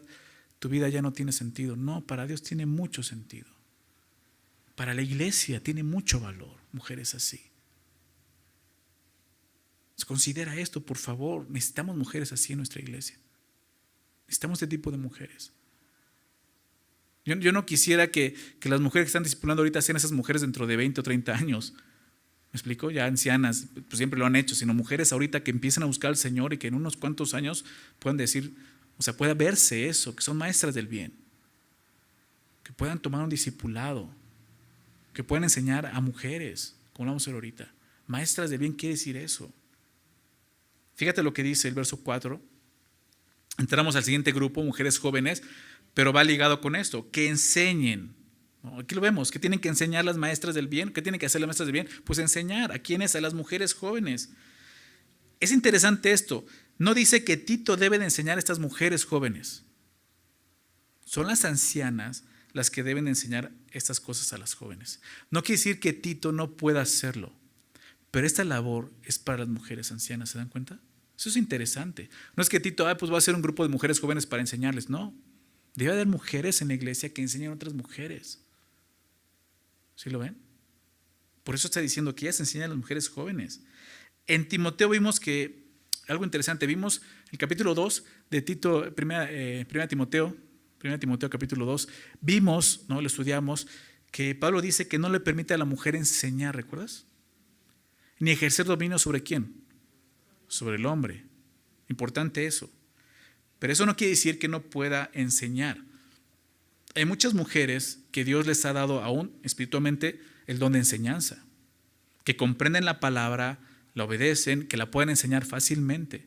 tu vida ya no tiene sentido. No, para Dios tiene mucho sentido. Para la iglesia tiene mucho valor, mujeres así. Considera esto, por favor. Necesitamos mujeres así en nuestra iglesia. Necesitamos este tipo de mujeres. Yo no quisiera que las mujeres que están discipulando ahorita sean esas mujeres dentro de 20 o 30 años. ¿Me explico? Ya ancianas, pues siempre lo han hecho, sino mujeres ahorita que empiezan a buscar al Señor y que en unos cuantos años puedan decir, o sea, pueda verse eso, que son maestras del bien, que puedan tomar un discipulado, que puedan enseñar a mujeres, como lo vamos a ver ahorita. Maestras del bien quiere decir eso. Fíjate lo que dice el verso 4. Entramos al siguiente grupo, mujeres jóvenes, pero va ligado con esto, que enseñen. Aquí lo vemos, ¿qué tienen que enseñar las maestras del bien? ¿Qué tienen que hacer las maestras del bien? Pues enseñar. ¿A quiénes? A las mujeres jóvenes. Es interesante esto. No dice que Tito debe de enseñar a estas mujeres jóvenes. Son las ancianas las que deben de enseñar estas cosas a las jóvenes. No quiere decir que Tito no pueda hacerlo, pero esta labor es para las mujeres ancianas, ¿se dan cuenta? Eso es interesante. No es que Tito, pues va a ser un grupo de mujeres jóvenes para enseñarles, no. Debe haber mujeres en la iglesia que enseñen a otras mujeres. ¿Sí lo ven? Por eso está diciendo que ellas enseñan a las mujeres jóvenes. En Timoteo vimos que, algo interesante, vimos el capítulo 2 de Tito, primera Timoteo capítulo 2, vimos, ¿no? Lo estudiamos, que Pablo dice que no le permite a la mujer enseñar, ¿recuerdas? Ni ejercer dominio sobre ¿quién? Sobre el hombre. Importante eso. Pero eso no quiere decir que no pueda enseñar. Hay muchas mujeres que Dios les ha dado aún espiritualmente el don de enseñanza, que comprenden la palabra, la obedecen, que la pueden enseñar fácilmente.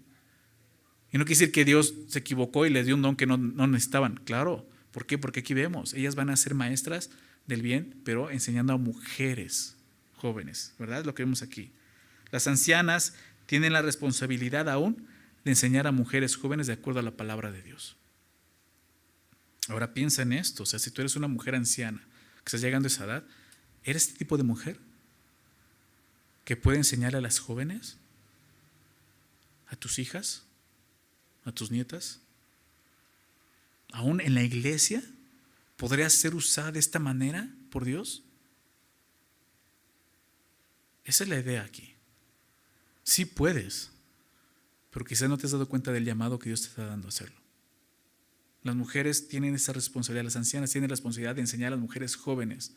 Y no quiere decir que Dios se equivocó y les dio un don que no necesitaban. Claro. ¿Por qué? Porque aquí vemos, ellas van a ser maestras del bien, pero enseñando a mujeres jóvenes, ¿verdad? Es lo que vemos aquí. Las ancianas tienen la responsabilidad aún de enseñar a mujeres jóvenes de acuerdo a la palabra de Dios. Ahora piensa en esto, o sea, si tú eres una mujer anciana que estás llegando a esa edad, ¿eres este tipo de mujer que puede enseñar a las jóvenes? ¿A tus hijas? ¿A tus nietas? ¿Aún en la iglesia podrías ser usada de esta manera por Dios? Esa es la idea aquí. Sí puedes, pero quizás no te has dado cuenta del llamado que Dios te está dando a hacerlo. Las mujeres tienen esa responsabilidad, las ancianas tienen la responsabilidad de enseñar a las mujeres jóvenes,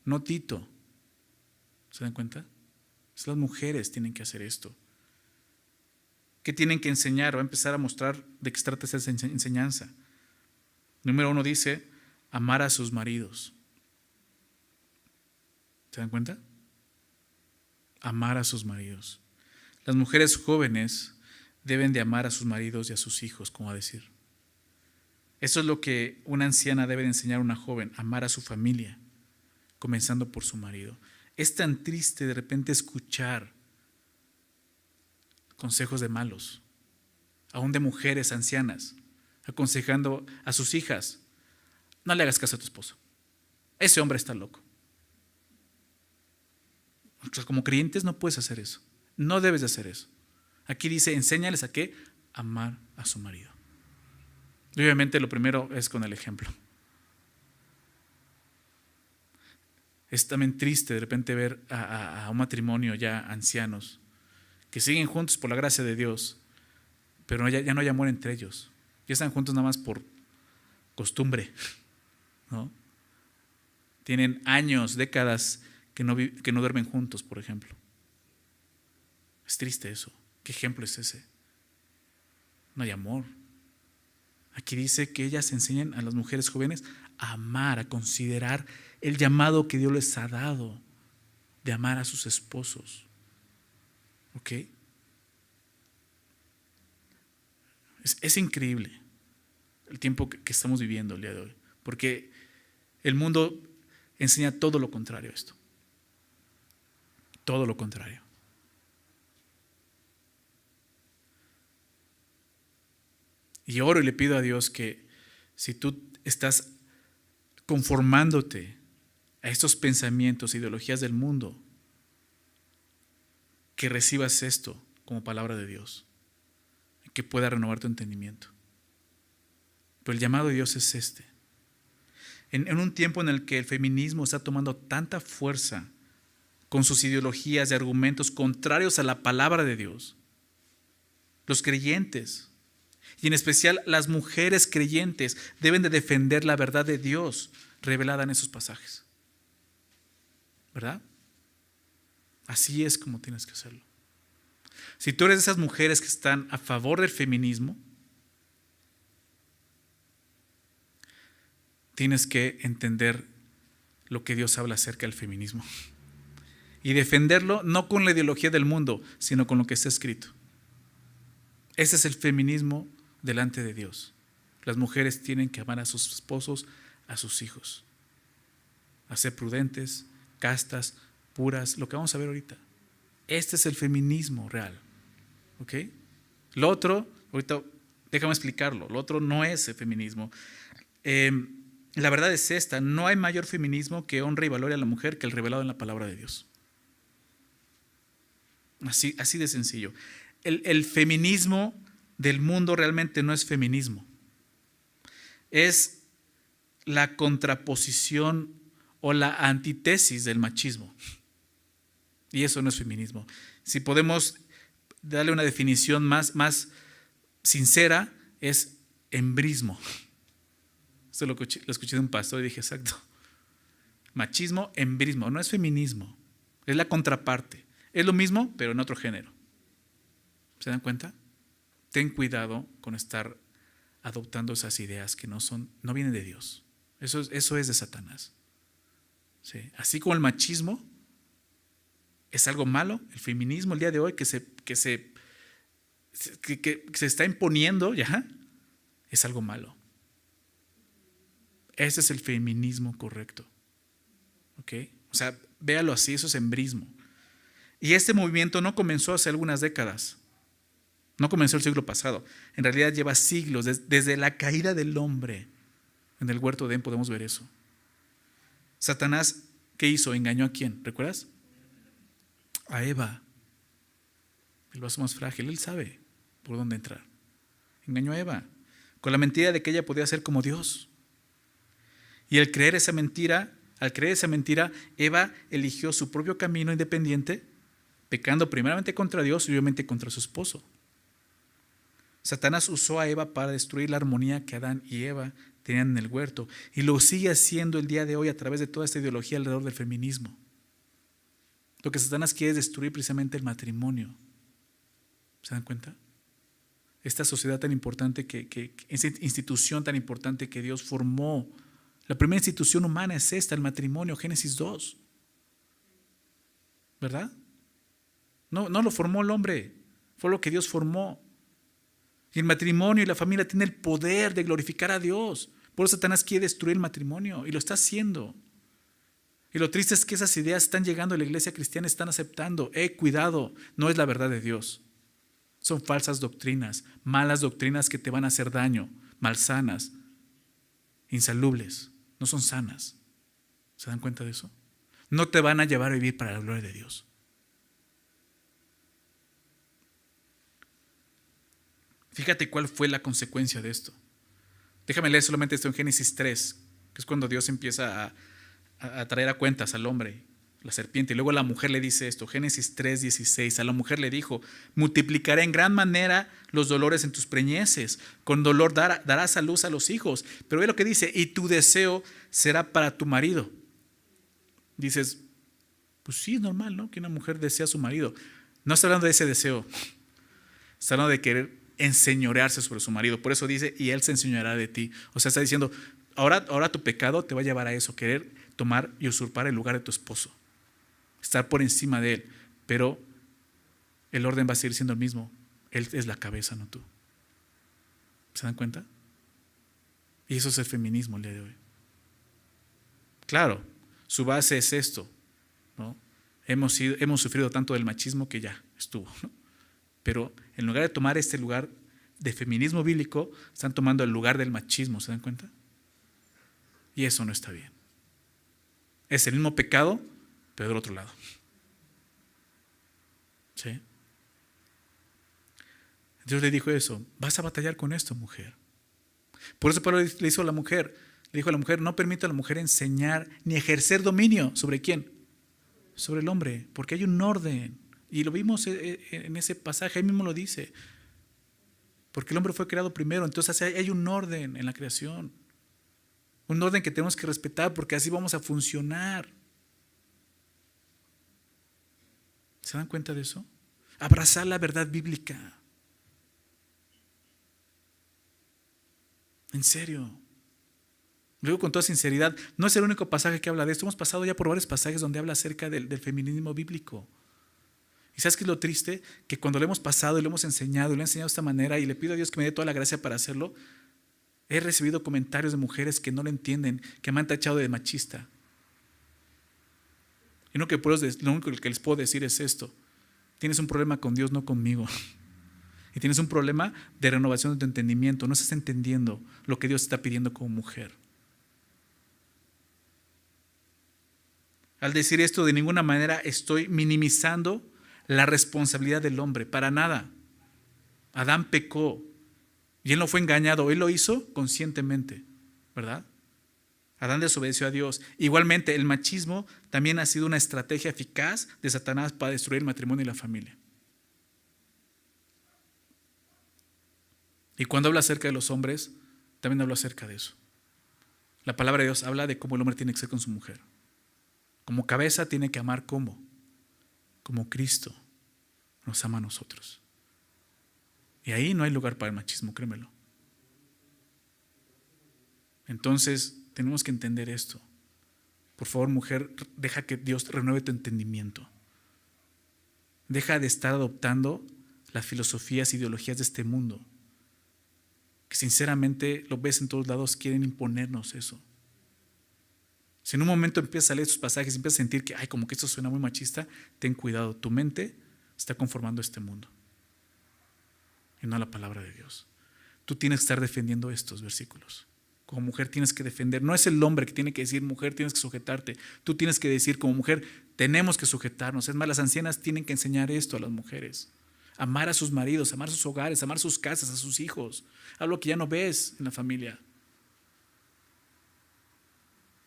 no Tito. ¿Se dan cuenta? Las mujeres tienen que hacer esto. ¿Qué tienen que enseñar? Va a empezar a mostrar de qué se trata esa enseñanza. Número 1 dice, amar a sus maridos. ¿Se dan cuenta? Amar a sus maridos. Las mujeres jóvenes deben de amar a sus maridos y a sus hijos, como a decir. Eso es lo que una anciana debe de enseñar a una joven, amar a su familia, comenzando por su marido. Es tan triste de repente escuchar consejos de malos, aún de mujeres ancianas, aconsejando a sus hijas, no le hagas caso a tu esposo, ese hombre está loco. Como creyentes no puedes hacer eso, no debes de hacer eso. Aquí dice, enséñales a qué, amar a su marido. Y obviamente lo primero es con el ejemplo. Es también triste de repente ver a un matrimonio ya ancianos que siguen juntos por la gracia de Dios, pero ya no hay amor entre ellos. Ya están juntos nada más por costumbre, ¿no? Tienen años, décadas que no duermen juntos, por ejemplo. Es triste eso. ¿Qué ejemplo es ese? No hay amor. Aquí dice que ellas enseñan a las mujeres jóvenes a amar, a considerar el llamado que Dios les ha dado de amar a sus esposos. ¿Ok? Es increíble el tiempo que estamos viviendo el día de hoy, porque el mundo enseña todo lo contrario a esto. Todo lo contrario. Y oro y le pido a Dios que si tú estás conformándote a estos pensamientos, ideologías del mundo, que recibas esto como palabra de Dios, que pueda renovar tu entendimiento. Pero el llamado de Dios es este. En un tiempo en el que el feminismo está tomando tanta fuerza con sus ideologías y argumentos contrarios a la palabra de Dios, los creyentes, y en especial las mujeres creyentes, deben de defender la verdad de Dios revelada en esos pasajes. ¿Verdad? Así es como tienes que hacerlo. Si tú eres de esas mujeres que están a favor del feminismo, tienes que entender lo que Dios habla acerca del feminismo y defenderlo no con la ideología del mundo, sino con lo que está escrito. Ese es el feminismo delante de Dios. Las mujeres tienen que amar a sus esposos, a sus hijos, a ser prudentes, castas, puras, lo que vamos a ver ahorita. Este es el feminismo real. ¿Ok? Lo otro, ahorita déjame explicarlo, lo otro no es el feminismo. La verdad es esta, no hay mayor feminismo que honre y valore a la mujer que el revelado en la palabra de Dios. Así de sencillo. El feminismo del mundo realmente no es feminismo. Es la contraposición o la antítesis del machismo. Y eso no es feminismo. Si podemos darle una definición más sincera, es embrismo. Esto lo escuché de un pastor y dije, exacto. Machismo, embrismo, no es feminismo, es la contraparte. Es lo mismo, pero en otro género. ¿Se dan cuenta? Ten cuidado con estar adoptando esas ideas que no vienen de Dios. Eso es de Satanás. ¿Sí? Así como el machismo es algo malo, el feminismo el día de hoy que se está imponiendo ya, es algo malo. Ese es el feminismo correcto. ¿Ok? O sea, véalo así, eso es embrismo. Y este movimiento no comenzó hace algunas décadas. No comenzó el siglo pasado. En realidad lleva siglos, desde la caída del hombre. En el huerto de Edén podemos ver eso. Satanás, ¿qué hizo? ¿Engañó a quién? ¿Recuerdas? A Eva. El vaso más frágil, él sabe por dónde entrar. Engañó a Eva con la mentira de que ella podía ser como Dios. Y al creer esa mentira, Eva eligió su propio camino independiente, pecando primeramente contra Dios y obviamente contra su esposo. Satanás usó a Eva para destruir la armonía que Adán y Eva tenían en el huerto, y lo sigue haciendo el día de hoy a través de toda esta ideología alrededor del feminismo. Lo que Satanás quiere es destruir precisamente el matrimonio. ¿Se dan cuenta? Esta sociedad tan importante, esa institución tan importante que Dios formó. La primera institución humana es esta, el matrimonio, Génesis 2. ¿Verdad? No lo formó el hombre, fue lo que Dios formó. Y el matrimonio y la familia tienen el poder de glorificar a Dios. Por eso Satanás quiere destruir el matrimonio y lo está haciendo. Y lo triste es que esas ideas están llegando a la iglesia cristiana, están aceptando. Cuidado, no es la verdad de Dios. Son falsas doctrinas, malas doctrinas que te van a hacer daño, malsanas, insalubles, no son sanas. ¿Se dan cuenta de eso? No te van a llevar a vivir para la gloria de Dios. Fíjate cuál fue la consecuencia de esto. Déjame leer solamente esto en Génesis 3, que es cuando Dios empieza a traer a cuentas al hombre, la serpiente. Y luego la mujer le dice esto, Génesis 3:16. A la mujer le dijo: multiplicaré en gran manera los dolores en tus preñeces. Con dolor darás a luz a los hijos. Pero ve lo que dice: y tu deseo será para tu marido. Dices, pues sí, es normal, ¿no? Que una mujer desea a su marido. No está hablando de ese deseo. Está hablando de querer enseñorearse sobre su marido. Por eso dice, y él se enseñoreará de ti. O sea, está diciendo, ahora tu pecado te va a llevar a eso, querer tomar y usurpar el lugar de tu esposo, estar por encima de él. Pero el orden va a seguir siendo el mismo. Él es la cabeza, no tú. ¿Se dan cuenta? Y eso es el feminismo el día de hoy. Claro, su base es esto, ¿no? Hemos sufrido tanto del machismo que ya estuvo, ¿no? Pero en lugar de tomar este lugar de feminismo bíblico, están tomando el lugar del machismo. ¿Se dan cuenta? Y eso no está bien. Es el mismo pecado, pero del otro lado. ¿Sí? Dios le dijo eso: vas a batallar con esto, mujer. Por eso Pablo le dijo a la mujer, no permita a la mujer enseñar ni ejercer dominio. ¿Sobre quién? Sobre el hombre, porque hay un orden. Y lo vimos en ese pasaje, ahí mismo lo dice. Porque el hombre fue creado primero, entonces hay un orden en la creación. Un orden que tenemos que respetar, porque así vamos a funcionar. ¿Se dan cuenta de eso? Abrazar la verdad bíblica. En serio. Lo digo con toda sinceridad, no es el único pasaje que habla de esto. Hemos pasado ya por varios pasajes donde habla acerca del feminismo bíblico. ¿Y sabes qué es lo triste? Que cuando lo hemos pasado y lo hemos enseñado, y lo he enseñado de esta manera, y le pido a Dios que me dé toda la gracia para hacerlo, he recibido comentarios de mujeres que no lo entienden, que me han tachado de machista. Y lo único que les puedo decir es esto: tienes un problema con Dios, no conmigo. Y tienes un problema de renovación de tu entendimiento. No estás entendiendo lo que Dios está pidiendo como mujer. Al decir esto, de ninguna manera estoy minimizando la responsabilidad del hombre, para nada. Adán pecó y él no fue engañado, él lo hizo conscientemente, ¿verdad? Adán desobedeció a Dios. Igualmente, el machismo también ha sido una estrategia eficaz de Satanás para destruir el matrimonio y la familia. Y cuando habla acerca de los hombres, también habla acerca de eso. La palabra de Dios habla de cómo el hombre tiene que ser con su mujer. Como cabeza tiene que amar como Cristo nos ama a nosotros. Y ahí no hay lugar para el machismo, créemelo. Entonces, tenemos que entender esto. Por favor, mujer, deja que Dios renueve tu entendimiento. Deja de estar adoptando las filosofías e ideologías de este mundo, que sinceramente lo ves en todos lados, quieren imponernos eso. Si en un momento empiezas a leer estos pasajes y empiezas a sentir que como que esto suena muy machista, ten cuidado, tu mente está conformando este mundo y no la palabra de Dios. Tú tienes que estar defendiendo estos versículos. Como mujer tienes que defender. No es el hombre que tiene que decir, mujer, tienes que sujetarte. Tú tienes que decir, como mujer, tenemos que sujetarnos. Es más, las ancianas tienen que enseñar esto a las mujeres. Amar a sus maridos, amar sus hogares, amar sus casas, a sus hijos. Algo que ya no ves en la familia.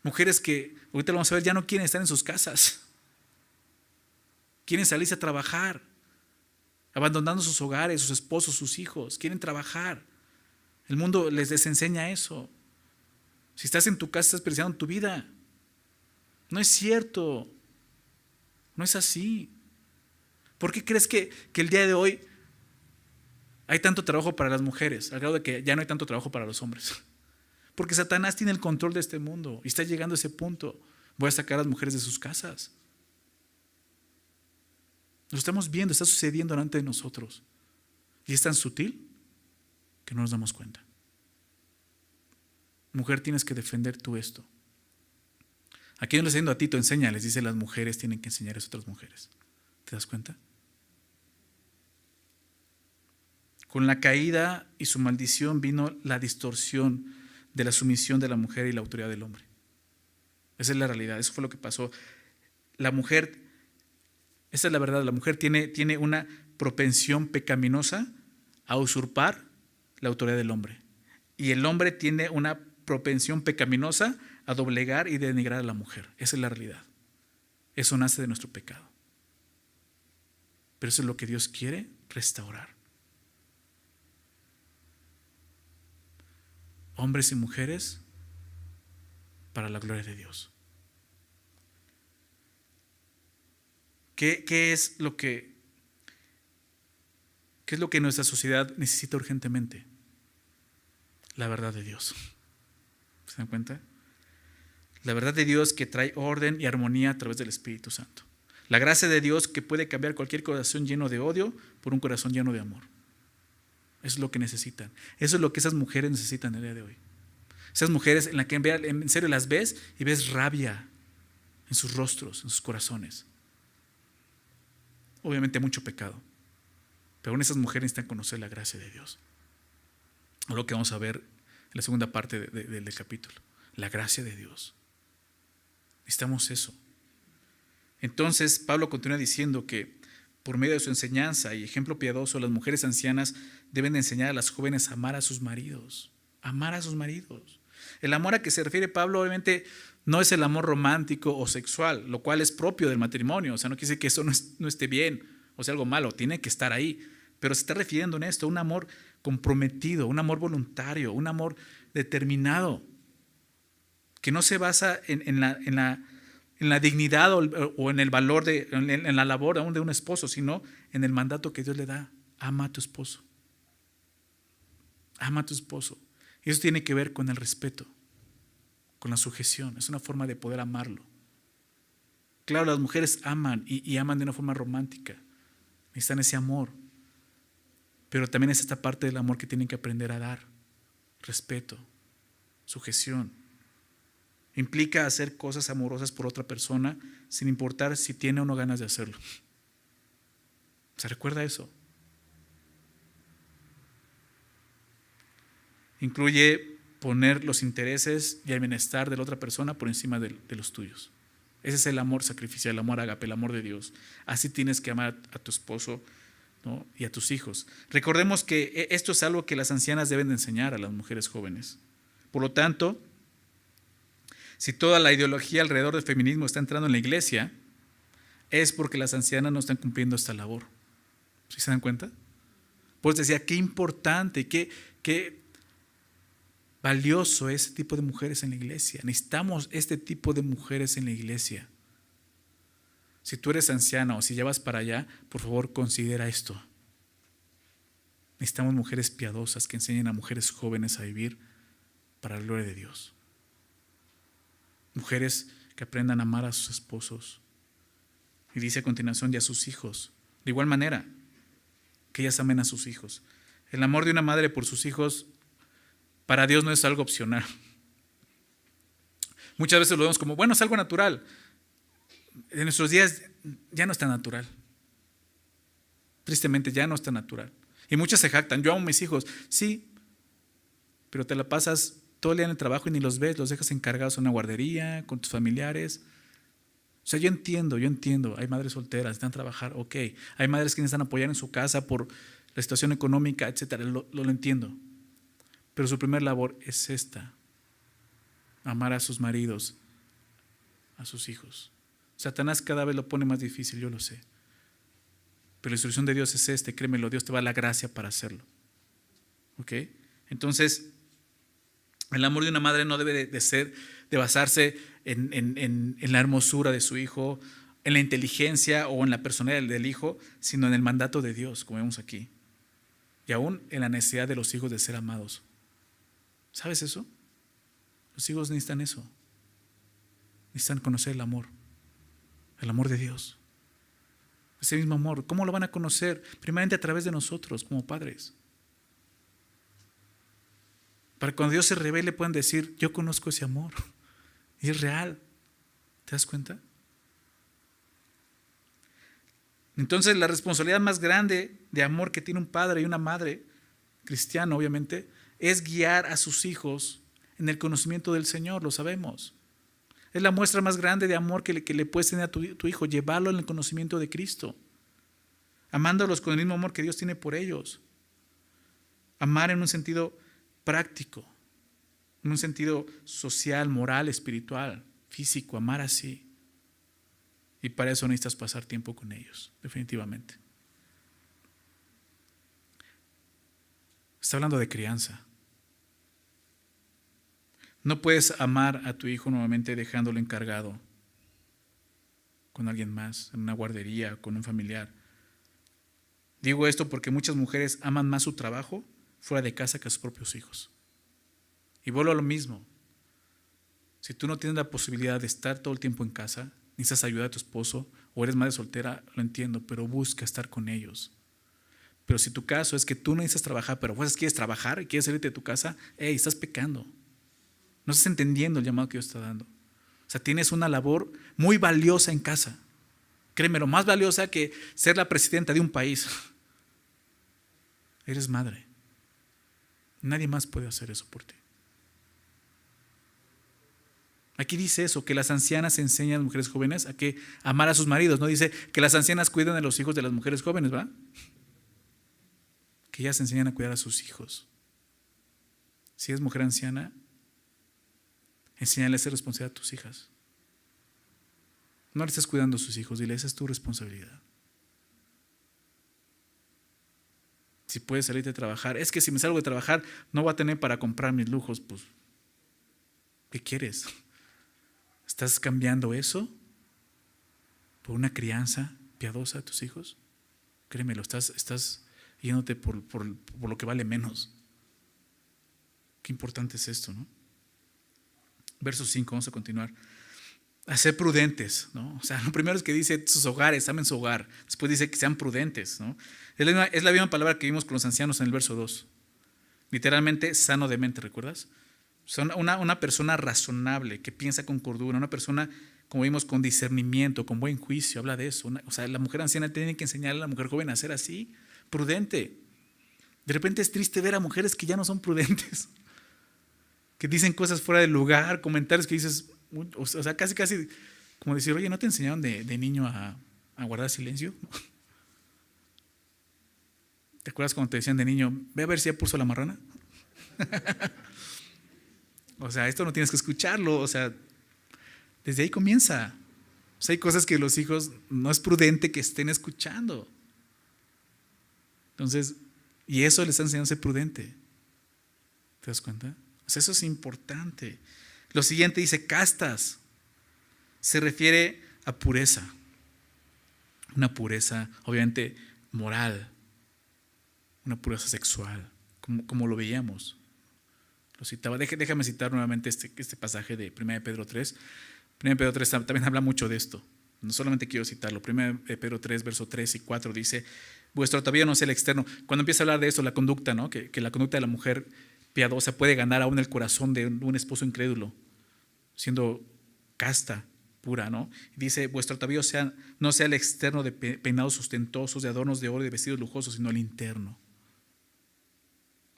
Mujeres que, ahorita lo vamos a ver, ya no quieren estar en sus casas. Quieren salirse a trabajar, abandonando sus hogares, sus esposos, sus hijos. Quieren trabajar. El mundo les desenseña eso. Si estás en tu casa, estás desperdiciando tu vida. No es cierto. No es así. ¿Por qué crees que el día de hoy hay tanto trabajo para las mujeres, al grado de que ya no hay tanto trabajo para los hombres? Porque Satanás tiene el control de este mundo y está llegando a ese punto. Voy a sacar a las mujeres de sus casas. Lo estamos viendo, está sucediendo delante de nosotros. Y es tan sutil que no nos damos cuenta. Mujer, tienes que defender tú esto. Aquí no le estoy diciendo a Tito, enséñales, dice las mujeres tienen que enseñar eso a otras mujeres. ¿Te das cuenta? Con la caída y su maldición vino la distorsión de la sumisión de la mujer y la autoridad del hombre. Esa es la realidad, eso fue lo que pasó. La mujer, esa es la verdad, la mujer tiene una propensión pecaminosa a usurpar la autoridad del hombre. Y el hombre tiene una propensión pecaminosa a doblegar y denigrar a la mujer. Esa es la realidad. Eso nace de nuestro pecado. Pero eso es lo que Dios quiere restaurar. Hombres y mujeres para la gloria de Dios. ¿Qué es lo que nuestra sociedad necesita urgentemente? La verdad de Dios. ¿Se dan cuenta? La verdad de Dios que trae orden y armonía a través del Espíritu Santo. La gracia de Dios que puede cambiar cualquier corazón lleno de odio por un corazón lleno de amor. Eso es lo que necesitan. Eso es lo que esas mujeres necesitan el día de hoy. Esas mujeres en las que en serio las ves y ves rabia en sus rostros, en sus corazones. Obviamente mucho pecado. Pero en esas mujeres necesitan conocer la gracia de Dios. O lo que vamos a ver en la segunda parte del capítulo. La gracia de Dios. Necesitamos eso. Entonces Pablo continúa diciendo que por medio de su enseñanza y ejemplo piadoso, las mujeres ancianas deben de enseñar a las jóvenes a amar a sus maridos. Amar a sus maridos. El amor a que se refiere Pablo obviamente no es el amor romántico o sexual, lo cual es propio del matrimonio. O sea, no quiere decir que eso no esté bien o sea algo malo, tiene que estar ahí. Pero se está refiriendo en esto, un amor comprometido, un amor voluntario, un amor determinado, que no se basa en la dignidad o en el valor, en la labor aún de un esposo, sino en el mandato que Dios le da. Ama a tu esposo. Ama a tu esposo. Y eso tiene que ver con el respeto, con la sujeción. Es una forma de poder amarlo. Claro, las mujeres aman y aman de una forma romántica. Necesitan ese amor. Pero también es esta parte del amor que tienen que aprender a dar. Respeto, sujeción. Implica hacer cosas amorosas por otra persona sin importar si tiene o no ganas de hacerlo. ¿Se recuerda eso? Incluye poner los intereses y el bienestar de la otra persona por encima de los tuyos. Ese es el amor sacrificial, el amor ágape, el amor de Dios. Así tienes que amar a tu esposo, ¿no? Y a tus hijos. Recordemos que esto es algo que las ancianas deben de enseñar a las mujeres jóvenes. Por lo tanto, si toda la ideología alrededor del feminismo está entrando en la iglesia, es porque las ancianas no están cumpliendo esta labor. ¿Sí se dan cuenta? Pues decía, qué importante, qué Qué valioso es este tipo de mujeres en la iglesia. Necesitamos este tipo de mujeres en la iglesia. Si tú eres anciana o si ya vas para allá, por favor considera esto. Necesitamos mujeres piadosas que enseñen a mujeres jóvenes a vivir para la gloria de Dios. Mujeres que aprendan a amar a sus esposos. Y dice a continuación, y a sus hijos. De igual manera, que ellas amen a sus hijos. El amor de una madre por sus hijos, para Dios no es algo opcional. Muchas veces lo vemos como, bueno, es algo natural. En nuestros días ya no es tan natural. Tristemente ya no es tan natural. Y muchas se jactan, yo amo a mis hijos. Sí, pero te la pasas todo el día en el trabajo y ni los ves, los dejas encargados en una guardería, con tus familiares. O sea, yo entiendo, hay madres solteras, necesitan trabajar, ok. Hay madres que necesitan apoyar en su casa por la situación económica, etcétera, lo entiendo. Pero su primer labor es esta: amar a sus maridos, a sus hijos. Satanás cada vez lo pone más difícil, yo lo sé. Pero la instrucción de Dios es créemelo, Dios te va a dar la gracia para hacerlo. ¿Ok? Entonces, el amor de una madre no debe de basarse en la hermosura de su hijo, en la inteligencia o en la personalidad del hijo, sino en el mandato de Dios, como vemos aquí. Y aún en la necesidad de los hijos de ser amados. ¿Sabes eso? Los hijos necesitan eso. Necesitan conocer el amor de Dios. Ese mismo amor, ¿cómo lo van a conocer? Primeramente a través de nosotros como padres. Para cuando Dios se revele puedan decir, yo conozco ese amor y es real. ¿Te das cuenta? Entonces la responsabilidad más grande de amor que tiene un padre y una madre, cristiano obviamente, es guiar a sus hijos en el conocimiento del Señor, lo sabemos. Es la muestra más grande de amor que le puedes tener a tu hijo, llevarlo en el conocimiento de Cristo, amándolos con el mismo amor que Dios tiene por ellos. Amar en un sentido práctico, en un sentido social, moral, espiritual, físico, amar así. Y para eso necesitas pasar tiempo con ellos, definitivamente. Está hablando de crianza. No puedes amar a tu hijo nuevamente dejándolo encargado con alguien más, en una guardería, con un familiar. Digo esto porque muchas mujeres aman más su trabajo fuera de casa que a sus propios hijos. Y vuelvo a lo mismo. Si tú no tienes la posibilidad de estar todo el tiempo en casa, necesitas ayuda de tu esposo o eres madre soltera, lo entiendo, pero busca estar con ellos. Pero si tu caso es que tú no necesitas trabajar, pero pues quieres trabajar y quieres salirte de tu casa, estás pecando. No estás entendiendo el llamado que Dios está dando. O sea, tienes una labor muy valiosa en casa. Créeme, lo más valiosa que ser la presidenta de un país. Eres madre. Nadie más puede hacer eso por ti. Aquí dice eso, que las ancianas enseñan a las mujeres jóvenes a que amar a sus maridos. No dice que las ancianas cuiden de los hijos de las mujeres jóvenes, ¿verdad? Que ellas enseñan a cuidar a sus hijos. Si eres mujer anciana, enséñale a ser responsable a tus hijas. No le estés cuidando a sus hijos, dile, esa es tu responsabilidad. Si puedes salirte a trabajar, es que si me salgo de trabajar no voy a tener para comprar mis lujos, pues, ¿qué quieres? ¿Estás cambiando eso por una crianza piadosa a tus hijos? Créemelo, estás yéndote por lo que vale menos. Qué importante es esto, ¿no? Verso 5, vamos a continuar. A ser prudentes, ¿no? O sea, lo primero es que dice sus hogares, amen su hogar. Después dice que sean prudentes, ¿no? Es la misma palabra que vimos con los ancianos en el verso 2. Literalmente, sano de mente, ¿recuerdas? Son una persona razonable, que piensa con cordura, una persona, como vimos, con discernimiento, con buen juicio, habla de eso. O sea, la mujer anciana tiene que enseñarle a la mujer joven a ser así, prudente. De repente es triste ver a mujeres que ya no son prudentes, que dicen cosas fuera de lugar, comentarios que dices, o sea, casi como decir, oye, ¿no te enseñaron de niño a guardar silencio? ¿Te acuerdas cuando te decían de niño, ve a ver si ya puso la marrana? O sea, esto no tienes que escucharlo, o sea, desde ahí comienza. O sea, hay cosas que los hijos no es prudente que estén escuchando. Entonces, y eso les está enseñando a ser prudente. ¿Te das cuenta? O sea, eso es importante. Lo siguiente dice castas. Se refiere a pureza. Una pureza, obviamente, moral. Una pureza sexual, como lo veíamos. Lo citaba. Déjame citar nuevamente este pasaje de 1 Pedro 3. 1 Pedro 3 también habla mucho de esto. No solamente quiero citarlo. 1 Pedro 3, verso 3 y 4 dice: vuestro atavío no sea el externo. Cuando empieza a hablar de esto, la conducta, ¿no? Que la conducta de la mujer piadosa puede ganar aún el corazón de un esposo incrédulo, siendo casta, pura, ¿no? Dice: vuestro atavío no sea el externo de peinados ostentosos, de adornos de oro y de vestidos lujosos, sino el interno.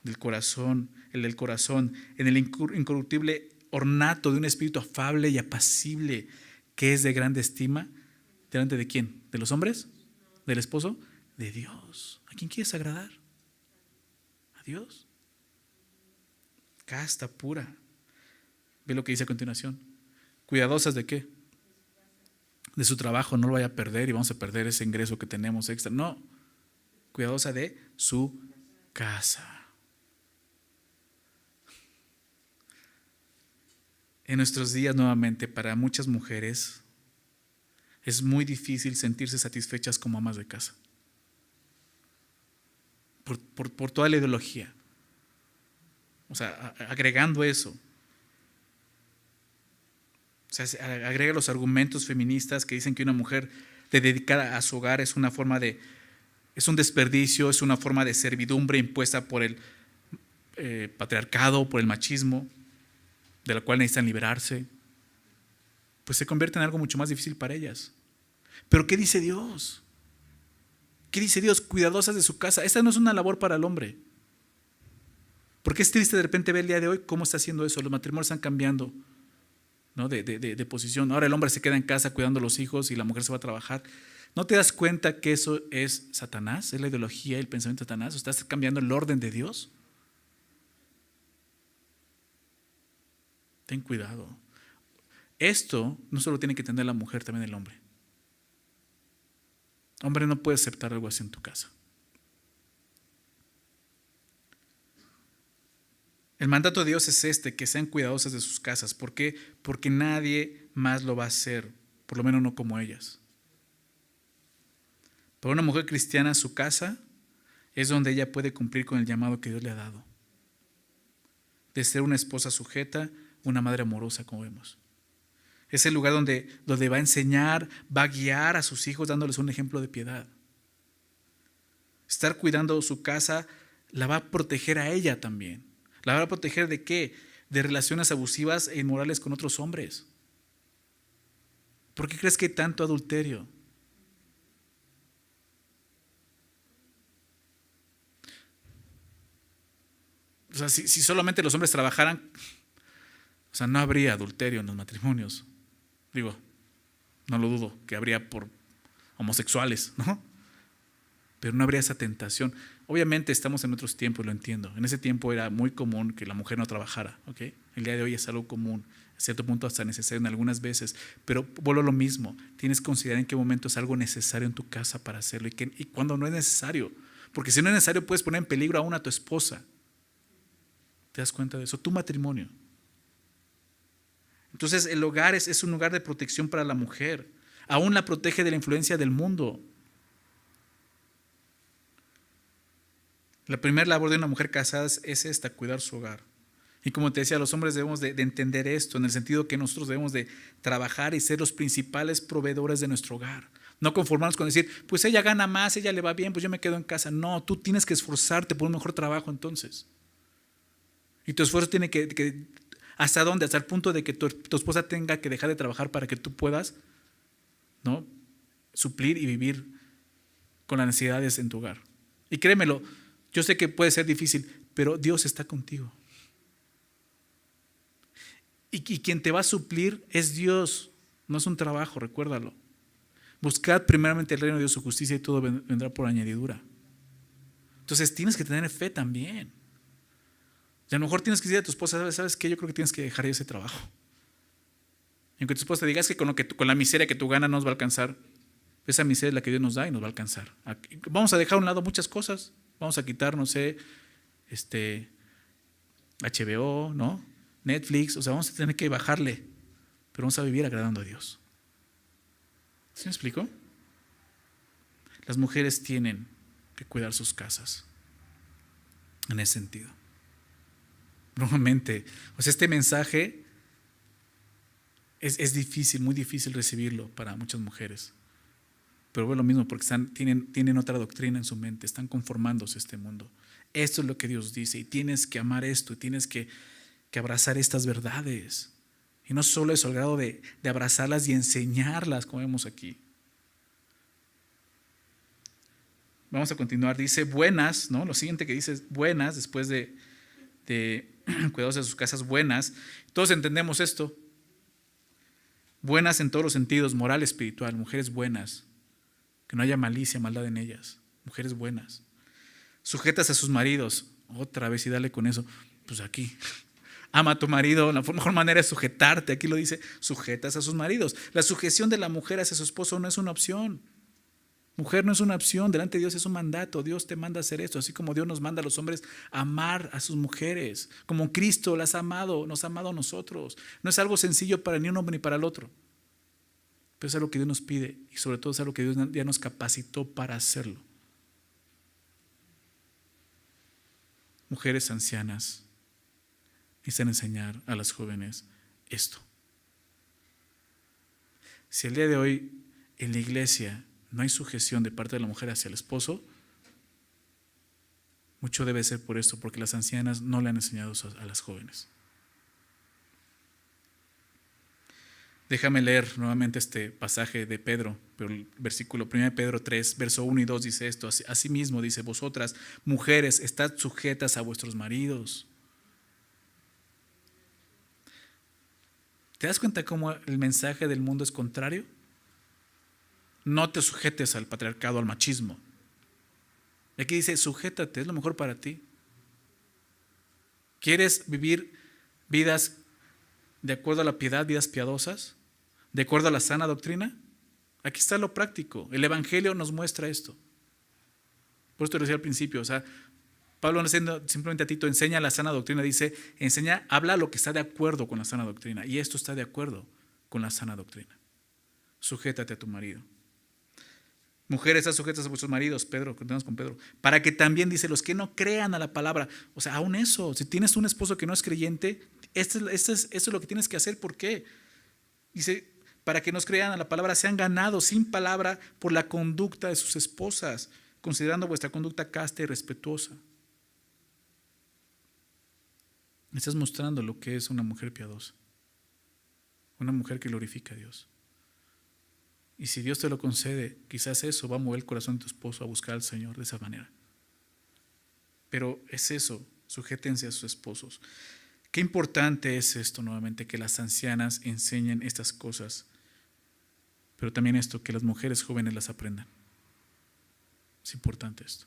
Del corazón, el del corazón, en el incorruptible ornato de un espíritu afable y apacible, que es de grande estima. ¿Delante de quién? ¿De los hombres? ¿Del esposo? De Dios. ¿A quién quieres agradar? ¿A Dios? Casta, pura. Ve lo que dice a continuación. ¿Cuidadosas de qué? De su trabajo, no lo vaya a perder y vamos a perder ese ingreso que tenemos extra. No, cuidadosa de su casa. En nuestros días, nuevamente, para muchas mujeres es muy difícil sentirse satisfechas como amas de casa. Por toda la ideología. O sea, agregando eso. O sea, agrega los argumentos feministas que dicen que una mujer dedicada a su hogar es una forma es un desperdicio, es una forma de servidumbre impuesta por el patriarcado, por el machismo, de la cual necesitan liberarse. Pues se convierte en algo mucho más difícil para ellas. Pero ¿qué dice Dios? ¿Qué dice Dios? Cuidadosas de su casa. Esta no es una labor para el hombre. Porque es triste de repente ver el día de hoy cómo está haciendo eso. Los matrimonios están cambiando, ¿no? de posición. Ahora el hombre se queda en casa cuidando a los hijos y la mujer se va a trabajar. ¿No te das cuenta que eso es Satanás? ¿Es la ideología y el pensamiento de Satanás? ¿Estás cambiando el orden de Dios? Ten cuidado. Esto no solo tiene que tener la mujer, también el hombre. Hombre, no puede aceptar algo así en tu casa. El mandato de Dios es que sean cuidadosas de sus casas. ¿Por qué? Porque nadie más lo va a hacer, por lo menos no como ellas. Para una mujer cristiana, su casa es donde ella puede cumplir con el llamado que Dios le ha dado. De ser una esposa sujeta, una madre amorosa, como vemos. Es el lugar donde va a enseñar, va a guiar a sus hijos dándoles un ejemplo de piedad. Estar cuidando su casa la va a proteger a ella también. ¿La va a proteger de qué? De relaciones abusivas e inmorales con otros hombres. ¿Por qué crees que hay tanto adulterio? O sea, si solamente los hombres trabajaran, o sea, no habría adulterio en los matrimonios. Digo, no lo dudo, que habría por homosexuales, ¿no? Pero no habría esa tentación. Obviamente estamos en otros tiempos, lo entiendo. En ese tiempo era muy común que la mujer no trabajara, ¿ok? El día de hoy es algo común, a cierto punto hasta necesario en algunas veces. Pero vuelvo a lo mismo, tienes que considerar en qué momento es algo necesario en tu casa para hacerlo y cuando no es necesario. Porque si no es necesario puedes poner en peligro aún a tu esposa. ¿Te das cuenta de eso? Tu matrimonio. Entonces el hogar es un lugar de protección para la mujer. Aún la protege de la influencia del mundo. La primera labor de una mujer casada es esta, cuidar su hogar. Y como te decía, los hombres debemos de entender esto, en el sentido que nosotros debemos de trabajar y ser los principales proveedores de nuestro hogar. No conformarnos con decir, pues ella gana más, ella le va bien, pues yo me quedo en casa. No, tú tienes que esforzarte por un mejor trabajo entonces. Y tu esfuerzo tiene que ¿hasta dónde? Hasta el punto de que tu esposa tenga que dejar de trabajar para que tú puedas, ¿no?, suplir y vivir con las necesidades en tu hogar. Y créemelo, yo sé que puede ser difícil, pero Dios está contigo. Y quien te va a suplir es Dios, no es un trabajo, recuérdalo. Buscad primeramente el reino de Dios, su justicia, y todo vendrá por añadidura. Entonces tienes que tener fe también. Y a lo mejor tienes que decir a tu esposa, ¿sabes qué? Yo creo que tienes que dejar ese trabajo. Y aunque tu esposa te diga es que con la miseria que tú ganas no nos va a alcanzar, esa miseria es la que Dios nos da y nos va a alcanzar. Vamos a dejar a un lado muchas cosas. Vamos a quitar, no sé, HBO, ¿no? Netflix, o sea, vamos a tener que bajarle, pero vamos a vivir agradando a Dios. ¿Sí me explico? Las mujeres tienen que cuidar sus casas en ese sentido. Nuevamente, o sea, este mensaje es difícil, muy difícil recibirlo para muchas mujeres. Pero es lo mismo porque tienen otra doctrina en su mente, están conformándose a este mundo. Esto es lo que Dios dice y tienes que amar esto y tienes que abrazar estas verdades. Y no solo eso, al grado de abrazarlas y enseñarlas, como vemos aquí. Vamos a continuar, dice buenas, ¿no? Lo siguiente que dice es buenas, después de cuidados de sus casas, buenas. Todos entendemos esto. Buenas en todos los sentidos, moral, espiritual, mujeres buenas. Que no haya malicia, maldad en ellas. Mujeres buenas. Sujetas a sus maridos. Otra vez y dale con eso. Pues aquí. Ama a tu marido. La mejor manera es sujetarte. Aquí lo dice, sujetas a sus maridos. La sujeción de la mujer hacia su esposo no es una opción. Mujer no es una opción. Delante de Dios es un mandato. Dios te manda a hacer esto. Así como Dios nos manda a los hombres a amar a sus mujeres. Como Cristo las ha amado. Nos ha amado a nosotros. No es algo sencillo para ni un hombre ni para el otro. Pero es algo que Dios nos pide y sobre todo es algo que Dios ya nos capacitó para hacerlo. Mujeres ancianas necesitan enseñar a las jóvenes esto. Si el día de hoy en la iglesia no hay sujeción de parte de la mujer hacia el esposo, mucho debe ser por esto, porque las ancianas no le han enseñado a las jóvenes. Déjame leer nuevamente este pasaje de Pedro, pero el versículo 1 de Pedro 3, verso 1 y 2 dice esto. Asimismo dice, vosotras, mujeres, estad sujetas a vuestros maridos. ¿Te das cuenta cómo el mensaje del mundo es contrario? No te sujetes al patriarcado, al machismo. Y aquí dice, sujétate, es lo mejor para ti. ¿Quieres vivir vidas de acuerdo a la piedad, vidas piadosas? ¿De acuerdo a la sana doctrina? Aquí está lo práctico. El Evangelio nos muestra esto. Por esto lo decía al principio. O sea, Pablo no diciendo simplemente a Tito, enseña la sana doctrina. Dice, habla lo que está de acuerdo con la sana doctrina. Y esto está de acuerdo con la sana doctrina. Sujétate a tu marido. Mujeres, están sujetas a vuestros maridos, Pedro, continuamos con Pedro, para que también, dice, los que no crean a la palabra, o sea, aún eso, si tienes un esposo que no es creyente, esto es lo que tienes que hacer. ¿Por qué? Dice, para que nos crean a la palabra, sean ganados sin palabra por la conducta de sus esposas, considerando vuestra conducta casta y respetuosa. Estás mostrando lo que es una mujer piadosa, una mujer que glorifica a Dios. Y si Dios te lo concede, quizás eso va a mover el corazón de tu esposo a buscar al Señor de esa manera. Pero es eso, sujétense a sus esposos. Qué importante es esto nuevamente, que las ancianas enseñen estas cosas, pero también esto, que las mujeres jóvenes las aprendan. Es importante esto.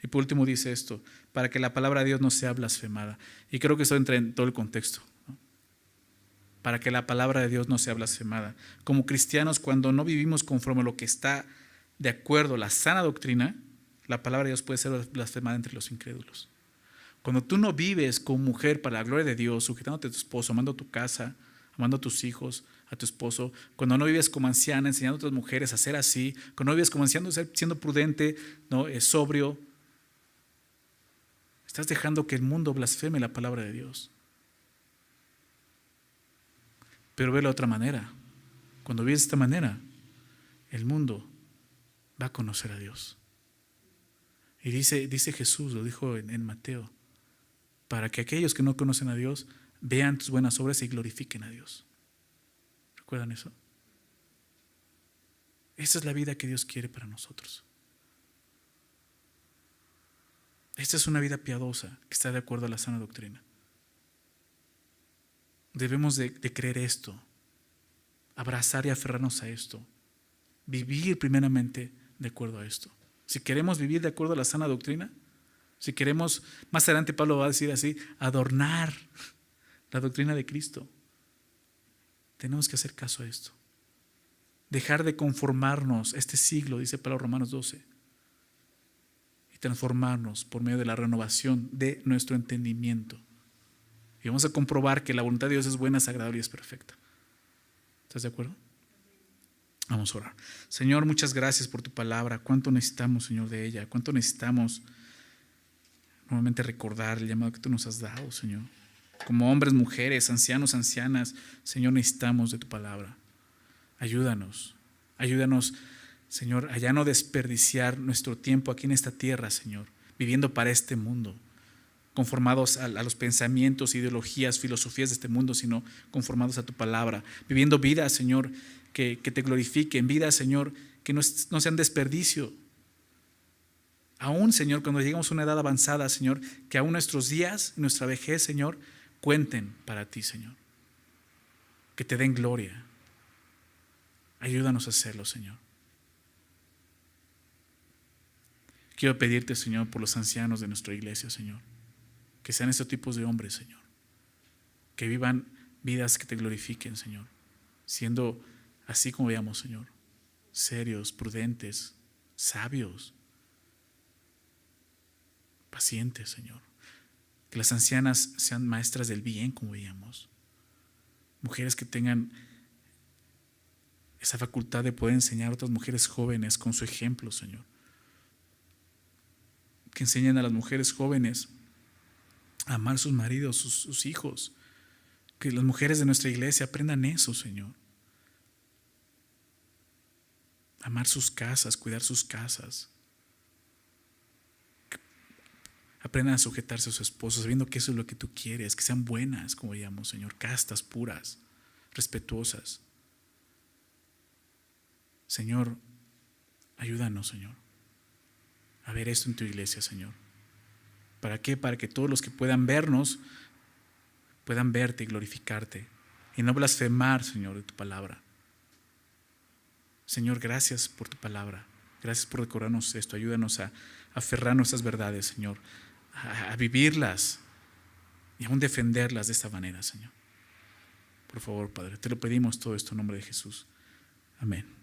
Y por último dice esto, para que la palabra de Dios no sea blasfemada. Y creo que eso entra en todo el contexto, ¿no? Para que la palabra de Dios no sea blasfemada. Como cristianos, cuando no vivimos conforme a lo que está de acuerdo a la sana doctrina, la palabra de Dios puede ser blasfemada entre los incrédulos. Cuando tú no vives como mujer para la gloria de Dios, sujetándote a tu esposo, amando a tu casa, amando a tus hijos, a tu esposo, cuando no vives como anciana, enseñando a otras mujeres a ser así, cuando no vives como anciano, siendo prudente, ¿no? Sobrio, estás dejando que el mundo blasfeme la palabra de Dios. Pero velo de otra manera. Cuando vives de esta manera, el mundo va a conocer a Dios. Y dice Jesús, lo dijo en Mateo, para que aquellos que no conocen a Dios vean tus buenas obras y glorifiquen a Dios. ¿Recuerdan eso? Esa es la vida que Dios quiere para nosotros. Esta es una vida piadosa que está de acuerdo a la sana doctrina. Debemos de creer esto, abrazar y aferrarnos a esto, vivir primeramente de acuerdo a esto. Si queremos vivir de acuerdo a la sana doctrina, si queremos, más adelante Pablo va a decir así, adornar la doctrina de Cristo, tenemos que hacer caso a esto. Dejar de conformarnos a este siglo, dice Pablo Romanos 12, y transformarnos por medio de la renovación de nuestro entendimiento. Y vamos a comprobar que la voluntad de Dios es buena, es agradable y es perfecta. ¿Estás de acuerdo? Vamos a orar. Señor, muchas gracias por tu palabra. Cuánto necesitamos, Señor, de ella. Cuánto necesitamos nuevamente recordar el llamado que tú nos has dado, Señor. Como hombres, mujeres, ancianos, ancianas, Señor, necesitamos de tu palabra. Ayúdanos, Señor, a ya no desperdiciar nuestro tiempo aquí en esta tierra, Señor, viviendo para este mundo, conformados a los pensamientos, ideologías, filosofías de este mundo, sino conformados a tu palabra, viviendo vidas, Señor, que te glorifiquen, vidas, Señor, que no sean desperdicio. Aún, Señor, cuando lleguemos a una edad avanzada, Señor, que aún nuestros días, nuestra vejez, Señor, cuenten para ti, Señor. Que te den gloria. Ayúdanos a hacerlo, Señor. Quiero pedirte, Señor, por los ancianos de nuestra iglesia, Señor, que sean estos tipos de hombres, Señor, que vivan vidas que te glorifiquen, Señor, siendo así como veamos, Señor, serios, prudentes, sabios, pacientes, Señor. Que las ancianas sean maestras del bien, como veíamos, mujeres que tengan esa facultad de poder enseñar a otras mujeres jóvenes con su ejemplo, Señor. Que enseñen a las mujeres jóvenes a amar a sus maridos, sus hijos. Que las mujeres de nuestra iglesia aprendan eso, Señor. Amar sus casas, cuidar sus casas. Que aprendan a sujetarse a sus esposos, sabiendo que eso es lo que tú quieres, que sean buenas, como llamamos, Señor, castas, puras, respetuosas. Señor, ayúdanos, Señor, a ver esto en tu iglesia, Señor. ¿Para qué? Para que todos los que puedan vernos puedan verte y glorificarte y no blasfemar, Señor, de tu palabra. Señor, gracias por tu palabra. Gracias por recordarnos esto. Ayúdanos a aferrarnos a esas verdades, Señor, a vivirlas y aún defenderlas de esta manera, Señor. Por favor, Padre, te lo pedimos todo esto en nombre de Jesús. Amén.